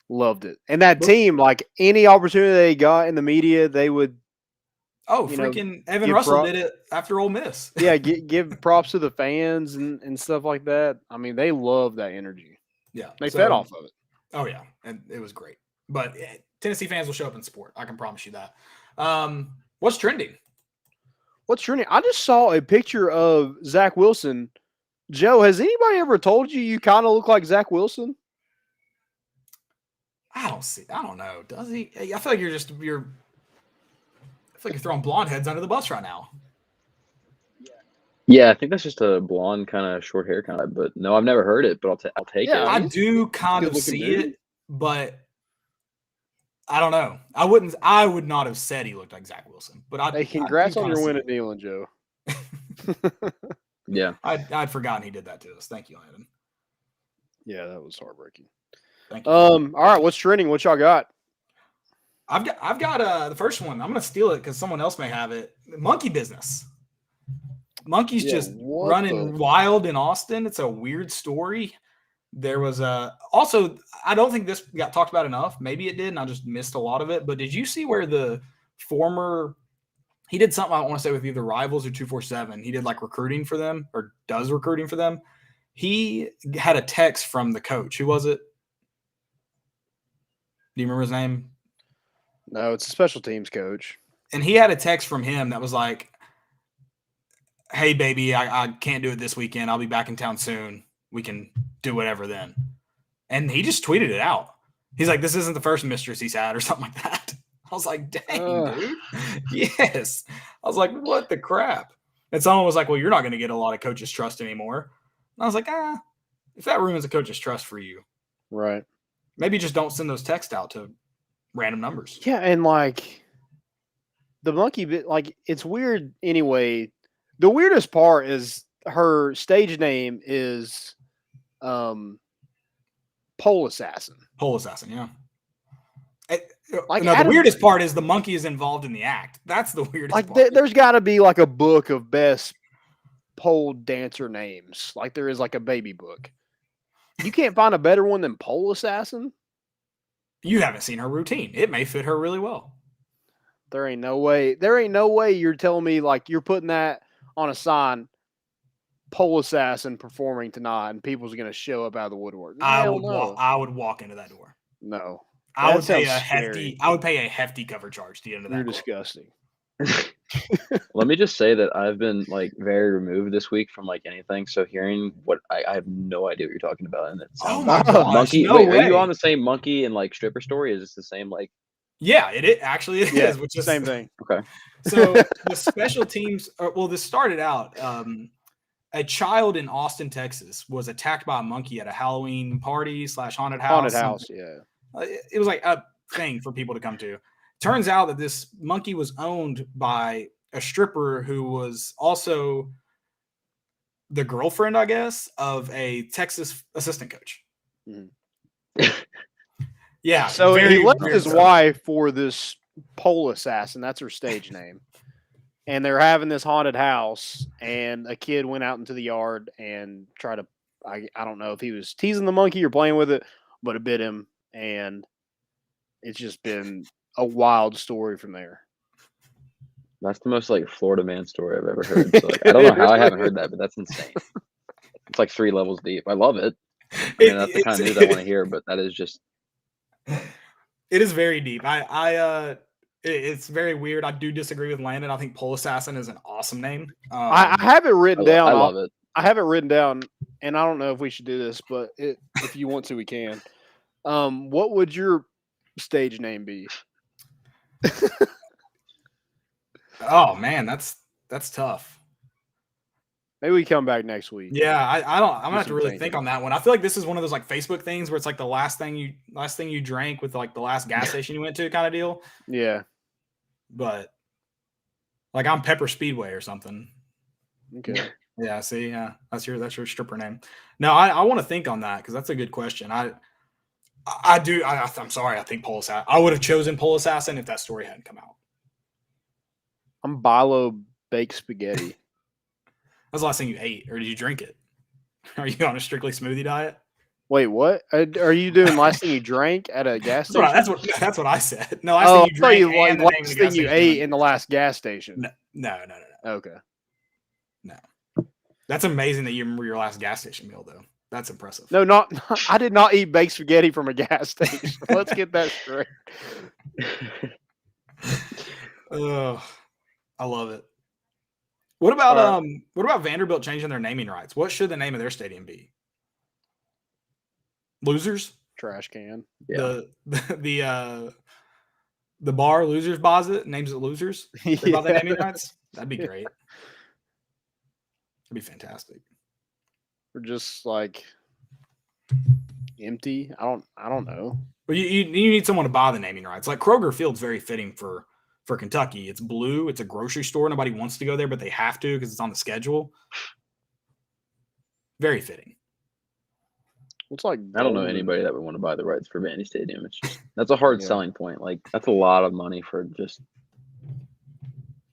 loved it. And that team, like any opportunity they got in the media, they would. Oh, freaking Evan Russell did it after Ole Miss. Yeah, give props to the fans and stuff like that. I mean, they love that energy. Yeah. They fed off of it. Oh, yeah. And it was great. But Tennessee fans will show up in support. I can promise you that. What's trending? I just saw a picture of Zach Wilson. Joe, has anybody ever told you kind of look like Zach Wilson? I don't know. Does he? I feel like you're throwing blonde heads under the bus right now. Yeah, I think that's just a blonde kind of short hair kind of. But no, I've never heard it. But I'll take it. I do kind of see it, but I don't know. I would not have said he looked like Zach Wilson. But congrats on your win at Neyland, Joe. Yeah, I'd forgotten he did that to us. Thank you, Landon. Yeah, that was heartbreaking. Thank you. All right, what's trending? What y'all got? I've got the first one. I'm gonna steal it because someone else may have it. Monkey business. Monkeys just running wild in Austin. It's a weird story. There was also, I don't think this got talked about enough. Maybe it did, and I just missed a lot of it. But did you see where he did something, I want to say, with either Rivals or 247. He did like recruiting for them, or does recruiting for them. He had a text from the coach. Who was it? Do you remember his name? No, it's a special teams coach. And he had a text from him that was like, hey, baby, I can't do it this weekend. I'll be back in town soon. We can do whatever then. And he just tweeted it out. He's like, this isn't the first mistress he's had or something like that. I was like, dang, dude. Yes. I was like, what the crap? And someone was like, well, you're not going to get a lot of coaches' trust anymore. And I was like, if that ruins a coach's trust for you. Right. Maybe just don't send those texts out to random numbers. Yeah, and like the monkey bit, like it's weird anyway. The weirdest part is her stage name is Pole Assassin. Pole Assassin, yeah. The weirdest part is the monkey is involved in the act. That's the weirdest part. There's got to be like a book of best pole dancer names. Like there is like a baby book. You can't find a better one than Pole Assassin? You haven't seen her routine. It may fit her really well. There ain't no way. There ain't no way you're telling me like you're putting that on a sign, pole assassin performing tonight, and people's going to show up out of the woodwork. I would walk into that door. No. I would pay a hefty cover charge to get into that. You're door. disgusting. Let me just say that I've been like very removed this week from like anything. So hearing what I have no idea what you're talking about, and it sounds my gosh, monkey. no wait, way. Are you on the same monkey and like stripper story? Is this the same like? Yeah, it is. Which is same thing. Okay. So the special teams. This started out. A child in Austin, Texas, was attacked by a monkey at a Halloween party / haunted house. Haunted house, yeah. It was like a thing for people to come to. Turns out that this monkey was owned by a stripper who was also the girlfriend, I guess, of a Texas assistant coach. Mm-hmm. Yeah. So he left his wife for this pole assassin. That's her stage name. And they're having this haunted house, and a kid went out into the yard and tried to, I don't know if he was teasing the monkey or playing with it, but it bit him. And it's just been a wild story from there. That's the most like Florida man story I've ever heard. So, like, I don't know how I haven't heard that, but that's insane. It's like 3 levels deep. I love it. I mean, that's the kind of news I want to hear, but that is just. It is very deep. It's very weird. I do disagree with Landon. I think Pole Assassin is an awesome name. I have it written down. I love it. I have it written down, and I don't know if we should do this, but if you want to, we can. What would your stage name be? Oh man, that's tough. Maybe we come back next week. Yeah, I'm gonna have to really think on that one. I feel like this is one of those like Facebook things where it's like the last thing you drank with like the last gas station you went to kind of deal. Yeah. But like I'm Pepper Speedway or something. Okay. Yeah, see, yeah. That's your stripper name. No, I want to think on that because that's a good question. I'm sorry, I think Pole Assassin. I would have chosen Pole Assassin if that story hadn't come out. I'm Bilo baked spaghetti. That's the last thing you ate, or did you drink it? Are you on a strictly smoothie diet? Wait, what? Are you doing last thing you drank at a gas station? That's what I said. No, last thing you drank and last thing you ate in the last gas station. No. Okay. No. That's amazing that you remember your last gas station meal, though. That's impressive. No, not I did not eat baked spaghetti from a gas station. Let's get that straight. Oh, I love it. What about Vanderbilt changing their naming rights? What should the name of their stadium be? Losers? Trash can. Yeah. The bar Losers buys it, names it Losers. They bought the naming rights. That'd be great. That'd be fantastic. Or just like empty. I don't know. But you need someone to buy the naming rights. Like Kroger Field's very fitting for Kentucky. It's blue. It's a grocery store. Nobody wants to go there, but they have to because it's on the schedule. Very fitting. It's like I don't know anybody that would want to buy the rights for Vandy Stadium. It's just that's a hard selling point. Like that's a lot of money for just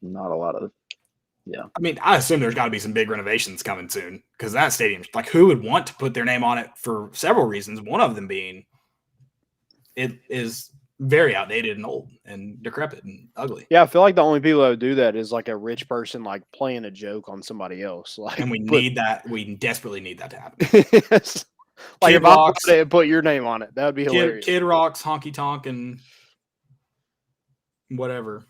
not a lot of. Yeah. I mean, I assume there's got to be some big renovations coming soon because that stadium, like, who would want to put their name on it for several reasons? One of them being it is very outdated and old and decrepit and ugly. Yeah, I feel like the only people that would do that is like a rich person, like playing a joke on somebody else. Like, and we need that. We desperately need that to happen. Yes. Like if I bought it and put your name on it, that would be hilarious. Kid Rock's Honky Tonk and whatever.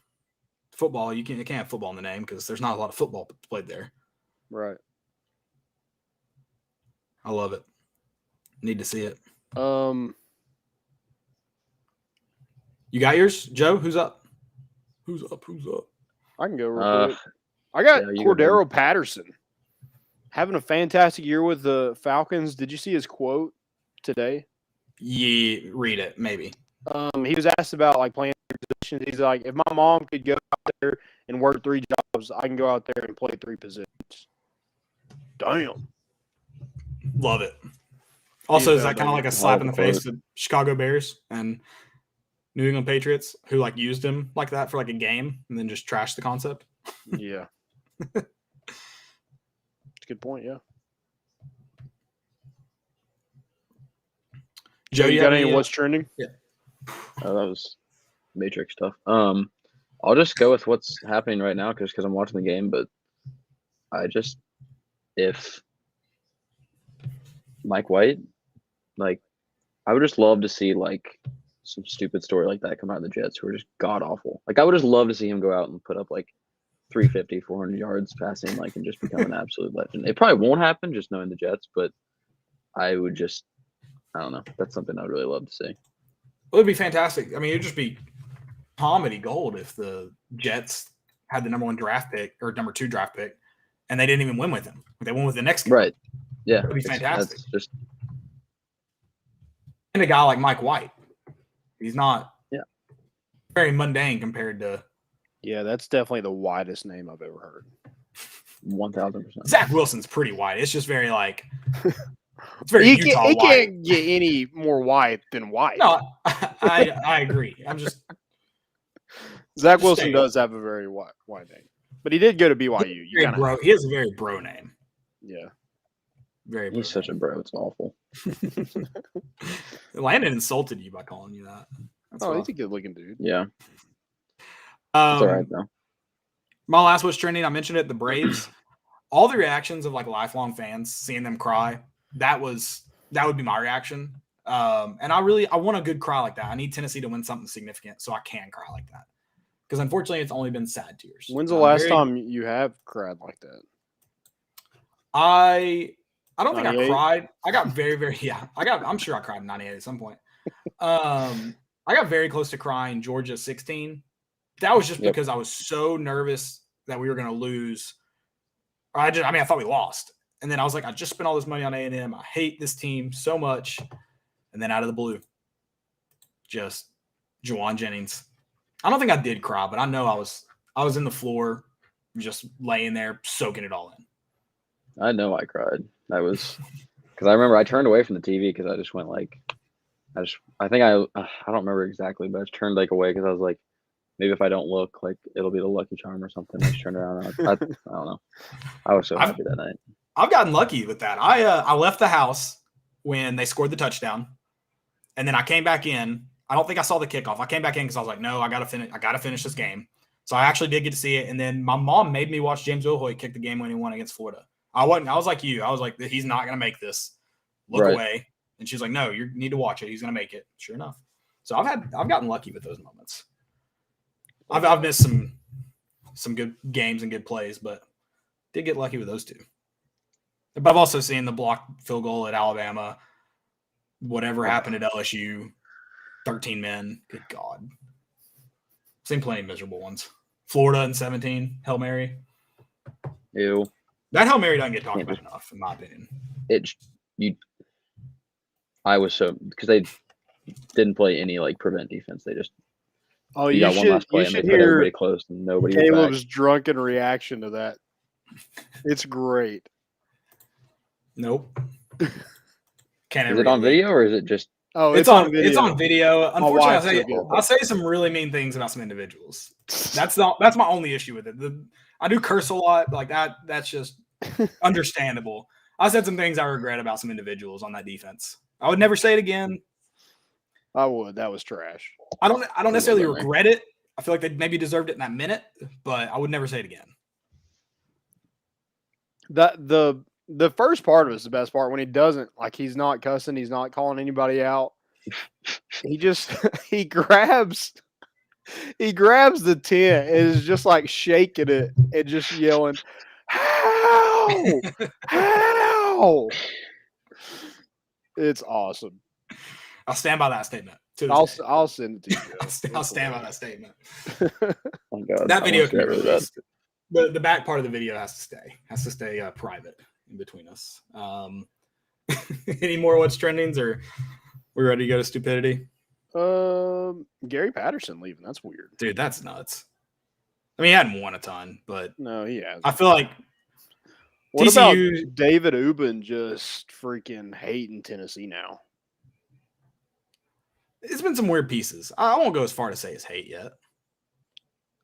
Football, you can't have football in the name because there's not a lot of football played there. Right. I love it. Need to see it. You got yours, Joe? Who's up? Who's up? I can go real quick. I got Cordero Patterson having a fantastic year with the Falcons. Did you see his quote today? Yeah, read it, maybe. He was asked about like playing positions. He's like, if my mom could go out there and work 3 jobs, I can go out there and play 3 positions. Damn. Love it. Also, is that kind of like a slap in the face to Chicago Bears and New England Patriots who like used him like that for like a game and then just trashed the concept? Yeah. That's a good point, yeah. Joe, you got any what's trending? Yeah. That was Matrix stuff. I'll just go with what's happening right now because I'm watching the game. But if Mike White, like, I would just love to see like some stupid story like that come out of the Jets who are just god awful. Like, I would just love to see him go out and put up like 350, 400 yards passing, like, and just become an absolute legend. It probably won't happen just knowing the Jets, but I don't know. That's something I'd really love to see. It would be fantastic. I mean, it'd just be comedy gold if the Jets had the number 1 draft pick or number 2 draft pick, and they didn't even win with him. They won with the next guy. Right. Yeah. It would be fantastic. That's just, and a guy like Mike White. He's not very mundane compared to. Yeah, that's definitely the widest name I've ever heard. 1000%. Zach Wilson's pretty wide. It's just very like. It's very Utah He wide. can't get any more white than white. No, I agree. I'm just. Zach Wilson does have a very wide name, but he did go to BYU. He has a very bro name. Yeah, very. He's such a bro. It's awful. Landon insulted you by calling you that. He's a good-looking dude. Yeah. It's all right though. My last was trending. I mentioned it. The Braves. All the reactions of like lifelong fans, seeing them cry. That would be my reaction. And I want a good cry like that. I need Tennessee to win something significant so I can cry like that. Because unfortunately, it's only been sad tears. When's the last time you have cried like that? I don't think 98? I cried. I got very, very I'm sure I cried in 98 at some point. I got very close to crying Georgia 16. That was just because I was so nervous that we were going to lose. I thought we lost. And then I was like, I just spent all this money on A&M. I hate this team so much. And then out of the blue, just Juwan Jennings. I don't think I did cry, but I know I was in the floor, just laying there, soaking it all in. I know I cried. That was because I remember I turned away from the TV because I just went like, I don't remember exactly, but I just turned like away because I was like, maybe if I don't look, like it'll be the lucky charm or something. I just turned around. I don't know. I was so happy that night. I've gotten lucky with that. I left the house when they scored the touchdown, and then I came back in. I don't think I saw the kickoff. I came back in because I was like, no, I gotta finish this game. So I actually did get to see it. And then my mom made me watch James Wilhoit kick the game-winning one against Florida. I was like you. I was like, he's not gonna make this. Look away. And she's like, no, you need to watch it. He's gonna make it. Sure enough. So I've gotten lucky with those moments. I've missed some good games and good plays, but did get lucky with those two. But I've also seen the blocked field goal at Alabama. Whatever happened at LSU, 13 men. Good God. Seen plenty of miserable ones. Florida in 17, Hail Mary. Ew. That Hail Mary doesn't get talked about enough, in my opinion. I was so because they didn't play any like prevent defense. They just you got one last play and they put everybody close and nobody. Caleb's drunken reaction to that. It's great. Nope. Is it on video or is it just? Oh, it's on video. It's on video. Unfortunately, I'll say some really mean things about some individuals. That's my only issue with it. I do curse a lot, like that. That's just understandable. I said some things I regret about some individuals on that defense. I would never say it again. I would. That was trash. I don't necessarily regret it. I feel like they maybe deserved it in that minute, but I would never say it again. The first part of it is the best part when he doesn't, like, he's not cussing, he's not calling anybody out. He grabs the tent and is just like shaking it and just yelling, "How? How?" It's awesome. I'll stand by that statement. I'll send it to you. I'll stand by that statement. Oh God, that video can be released. The back part of the video has to stay private in between us. Any more what's trendings, or we ready to go to stupidity? Gary Patterson leaving. That's weird. Dude, that's nuts. I mean, he hadn't won a ton, but no, he hasn't. I feel like what TCU, about David Ubben just freaking hating Tennessee now? It's been some weird pieces. I won't go as far to say it's hate yet.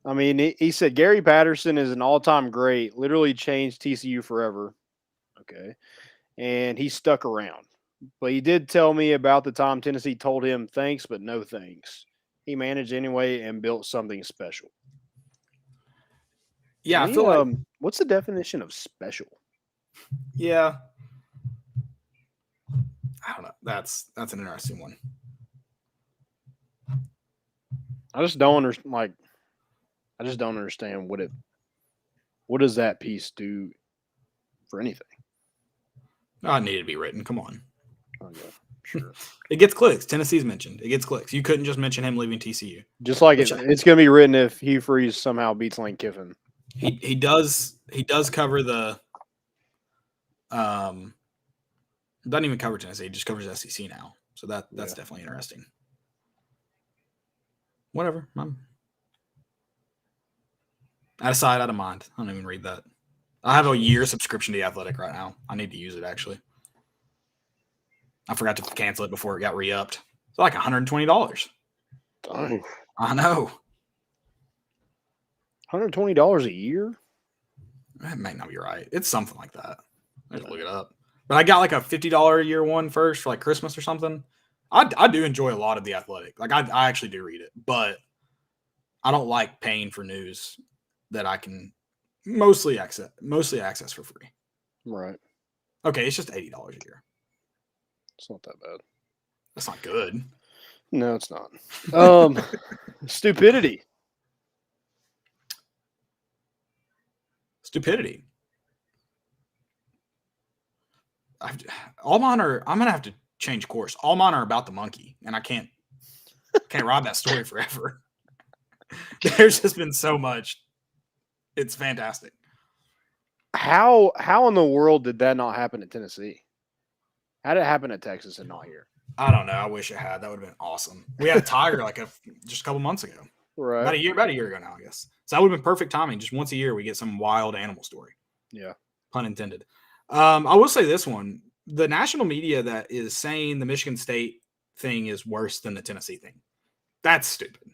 I mean, he said Gary Patterson is an all-time great, literally changed TCU forever. Okay. And he stuck around. But he did tell me about the time Tennessee told him thanks, but no thanks. He managed anyway and built something special. Yeah, I feel like What's the definition of special? Yeah. I don't know. That's an interesting one. I just don't understand. I just don't understand what does that piece do for anything? Oh, it needed to be written. Come on. Oh, yeah, sure. It gets clicks. Tennessee's mentioned. It gets clicks. You couldn't just mention him leaving TCU. Just like it's going to be written if Hugh Freeze somehow beats Lane Kiffin. He does cover the doesn't even cover Tennessee. He just covers SEC now. So that's definitely interesting. Whatever. I'm out of sight, out of mind. I don't even read that. I have a year subscription to The Athletic right now. I need to use it, actually. I forgot to cancel it before it got re-upped. It's like $120. Dang. I know. $120 a year? That might not be right. It's something like that. I have to look it up. But I got like a $50 a year one first for like Christmas or something. I do enjoy a lot of The Athletic. Like I actually do read it, but I don't like paying for news that I can mostly access for free. Right. Okay, it's just $80 a year. It's not that bad. That's not good. No, it's not. Stupidity. Stupidity. All mine are. I'm gonna have to change course. All mine are about the monkey, and I can't ride that story forever. There's just been so much. It's fantastic. How in the world did that not happen at Tennessee? How did it happen at Texas and not here? I don't know. I wish it had. That would have been awesome. We had a tiger just a couple months ago. Right. About a year ago now, I guess. So that would have been perfect timing. Just once a year, we get some wild animal story. Yeah. Pun intended. I will say this one. The national media that is saying the Michigan State thing is worse than the Tennessee thing. That's stupid.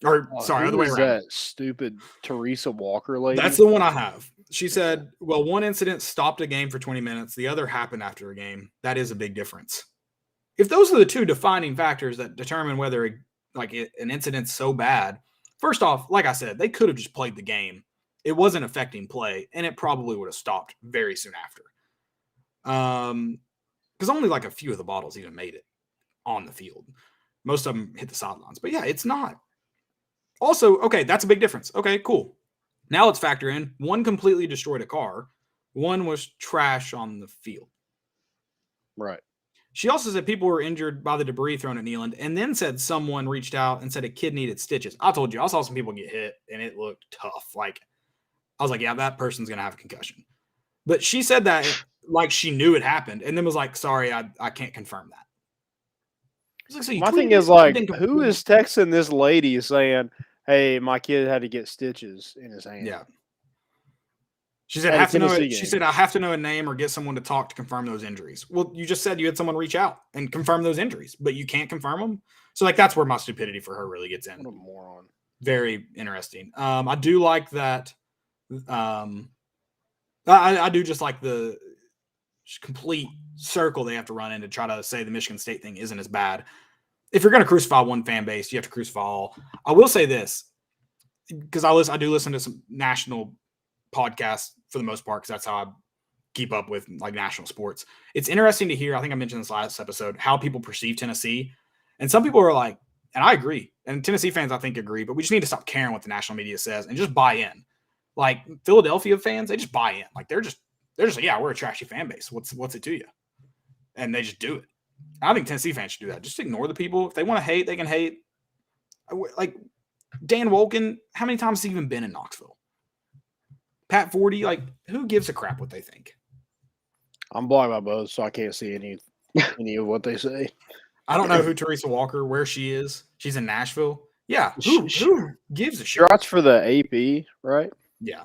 Or, sorry, other way around. That stupid Teresa Walker lady? That's the one I have. She said, well, one incident stopped a game for 20 minutes. The other happened after a game. That is a big difference. If those are the two defining factors that determine whether an incident's so bad, first off, like I said, they could have just played the game. It wasn't affecting play, and it probably would have stopped very soon after. Because only like a few of the bottles even made it on the field. Most of them hit the sidelines. But yeah, it's not. Also, okay, that's a big difference. Okay, cool. Now let's factor in one completely destroyed a car. One was trash on the field. Right. She also said people were injured by the debris thrown at Neyland, and then said someone reached out and said a kid needed stitches. I told you, I saw some people get hit, and it looked tough. Like, I was like, yeah, that person's going to have a concussion. But she said that like she knew it happened, and then was like, sorry, I can't confirm that. Like, so my thing is like, who is texting this lady saying, hey, my kid had to get stitches in his hand? Yeah. She said, I have to know a name or get someone to talk to confirm those injuries. Well, you just said you had someone reach out and confirm those injuries, but you can't confirm them. So like, that's where my stupidity for her really gets in. What a moron. Very interesting. I do like that. I do just like the complete circle they have to run in to try to say the Michigan State thing isn't as bad. If you're going to crucify one fan base, you have to crucify all. I will say this, because I do listen to some national podcasts for the most part, because that's how I keep up with like national sports. It's interesting to hear, I think I mentioned this last episode, how people perceive Tennessee. And some people are like, and I agree, and Tennessee fans I think agree, but we just need to stop caring what the national media says and just buy in. Like Philadelphia fans, they just buy in. Like they're just like, yeah, we're a trashy fan base. What's it to you? And they just do it. I think Tennessee fans should do that. Just ignore the people. If they want to hate, they can hate. Like Dan Wolken, how many times has he even been in Knoxville? Pat Forty, like who gives a crap what they think? I'm blind by both, so I can't see any of what they say. I don't know who Teresa Walker, where she is. She's in Nashville. Yeah, who gives a shit? Shots for the AP, right? Yeah.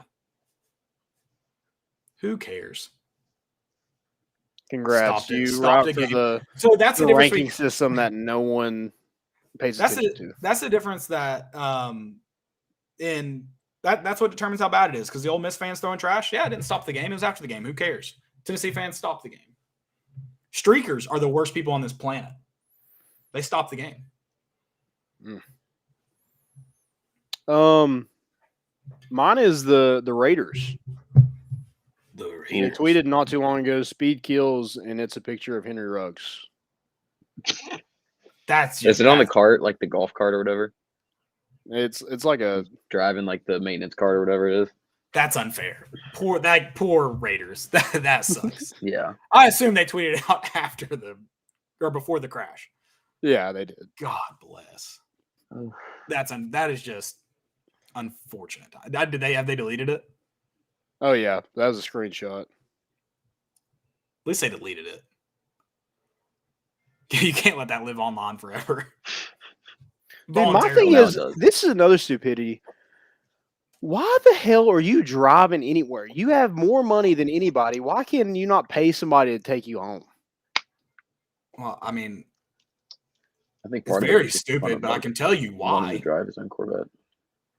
Who cares? Congrats, Stopped you the so that's the ranking system that no one pays attention to. That's the difference that that's what determines how bad it is. Because the Ole Miss fans throwing trash, yeah, it didn't stop the game. It was after the game. Who cares? Tennessee fans stopped the game. Streakers are the worst people on this planet. They stopped the game. Mine is the Raiders. He tweeted not too long ago, "Speed kills," and it's a picture of Henry Ruggs. Is it on the cart, like the golf cart or whatever? It's like a driving like the maintenance cart or whatever it is. That's unfair. Poor Raiders. That sucks. Yeah. I assume they tweeted it out after before the crash. Yeah, they did. God bless. That is just unfortunate. Have they deleted it? Oh yeah, that was a screenshot. At least they deleted it. You can't let that live online forever. Dude, my thing is, this is another stupidity. Why the hell are you driving anywhere? You have more money than anybody. Why can you not pay somebody to take you home? Well, I mean, I think it's very stupid, but I can tell you why. He drive his own Corvette.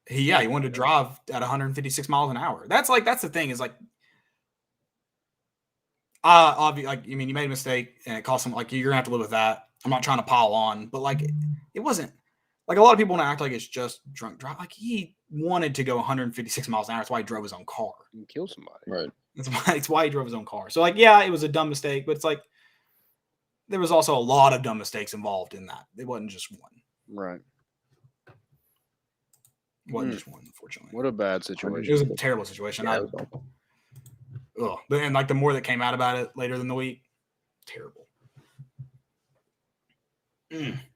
He wanted to drive at 156 miles an hour. That's the thing is like, you made a mistake and it cost him. Like you're gonna have to live with that. I'm not trying to pile on, but like it wasn't. Like a lot of people want to act like it's just drunk drive. Like he wanted to go 156 miles an hour. That's why he drove his own car and kill somebody. Right. That's why he drove his own car. So like, yeah, it was a dumb mistake, but it's like there was also a lot of dumb mistakes involved in that. It wasn't just one. Right. It wasn't just one, unfortunately. What a bad situation. It was a terrible situation. Yeah, And like the more that came out about it later in the week, terrible.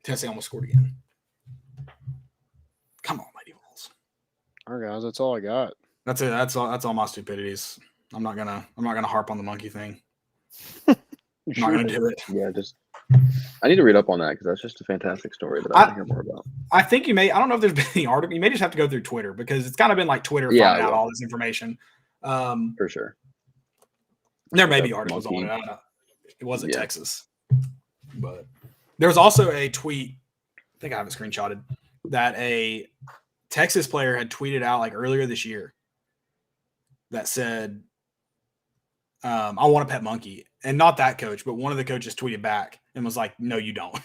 Tennessee almost scored again. Come on, Mighty Bulls. All right, guys, that's all I got. That's it. That's all my stupidities. I'm not gonna harp on the monkey thing. I'm not gonna do it. Yeah, I need to read up on that because that's just a fantastic story that I want to hear more about. I think I don't know if there's been any article. You may just have to go through Twitter because it's kind of been like Twitter finding out all this information. For sure. There may be articles on it. I don't know. It wasn't Texas. But there was also a tweet, I think I have it screenshotted, that a Texas player had tweeted out like earlier this year that said, I want a pet monkey. And not that coach, but one of the coaches tweeted back and was like, no, you don't.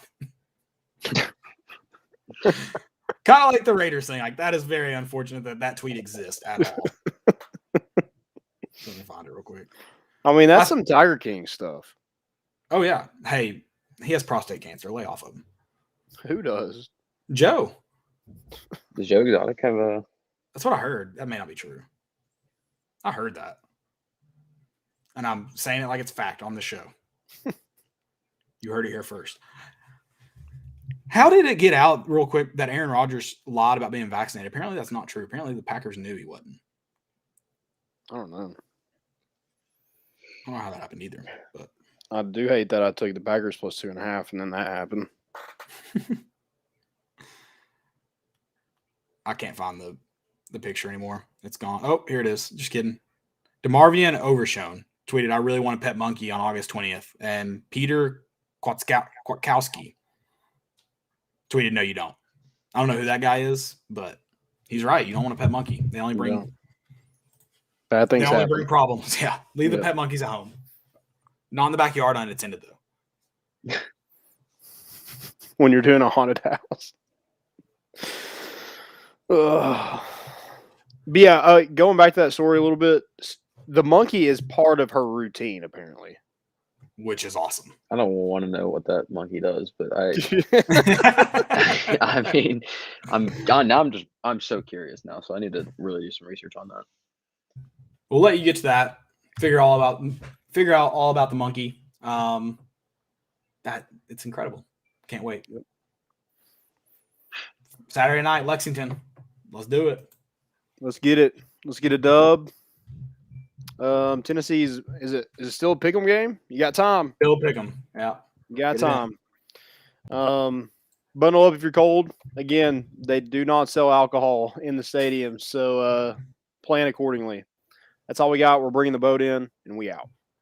Kind of like the Raiders thing. Like that is very unfortunate that tweet exists at all. Let me find it real quick. I mean, that's some Tiger King stuff. Oh, yeah. Hey, he has prostate cancer. Lay off of him. Who does? Joe. Does Joe Exotic have a... That's what I heard. That may not be true. I heard that. And I'm saying it like it's fact on the show. You heard it here first. How did it get out real quick that Aaron Rodgers lied about being vaccinated? Apparently that's not true. Apparently the Packers knew he wasn't. I don't know. I don't know how that happened either. But I do hate that I took the Packers plus 2.5 and then that happened. I can't find the picture anymore. It's gone. Oh, here it is. Just kidding. DeMarvian Overshone tweeted, I really want a pet monkey on August 20th. And Peter Kwiatkowski tweeted, no, you don't. I don't know who that guy is, but he's right. You don't want a pet monkey. They only bring bad things. They only bring problems. Yeah. Leave the pet monkeys at home. Not in the backyard unattended, though. When you're doing a haunted house. But yeah, going back to that story a little bit, the monkey is part of her routine, apparently. Which is awesome. I don't want to know what that monkey does, but I mean, I'm so curious now, so I need to really do some research on that. We'll let you get to that. Figure out all about the monkey. That it's incredible. Can't wait. Yep. Saturday night, Lexington. Let's do it. Let's get it. Let's get a dub. Tennessee's is it still a pick'em game? You got time. Still pick'em. Yeah. You got time. Bundle up if you're cold. Again, they do not sell alcohol in the stadium, so plan accordingly. That's all we got. We're bringing the boat in, and we out.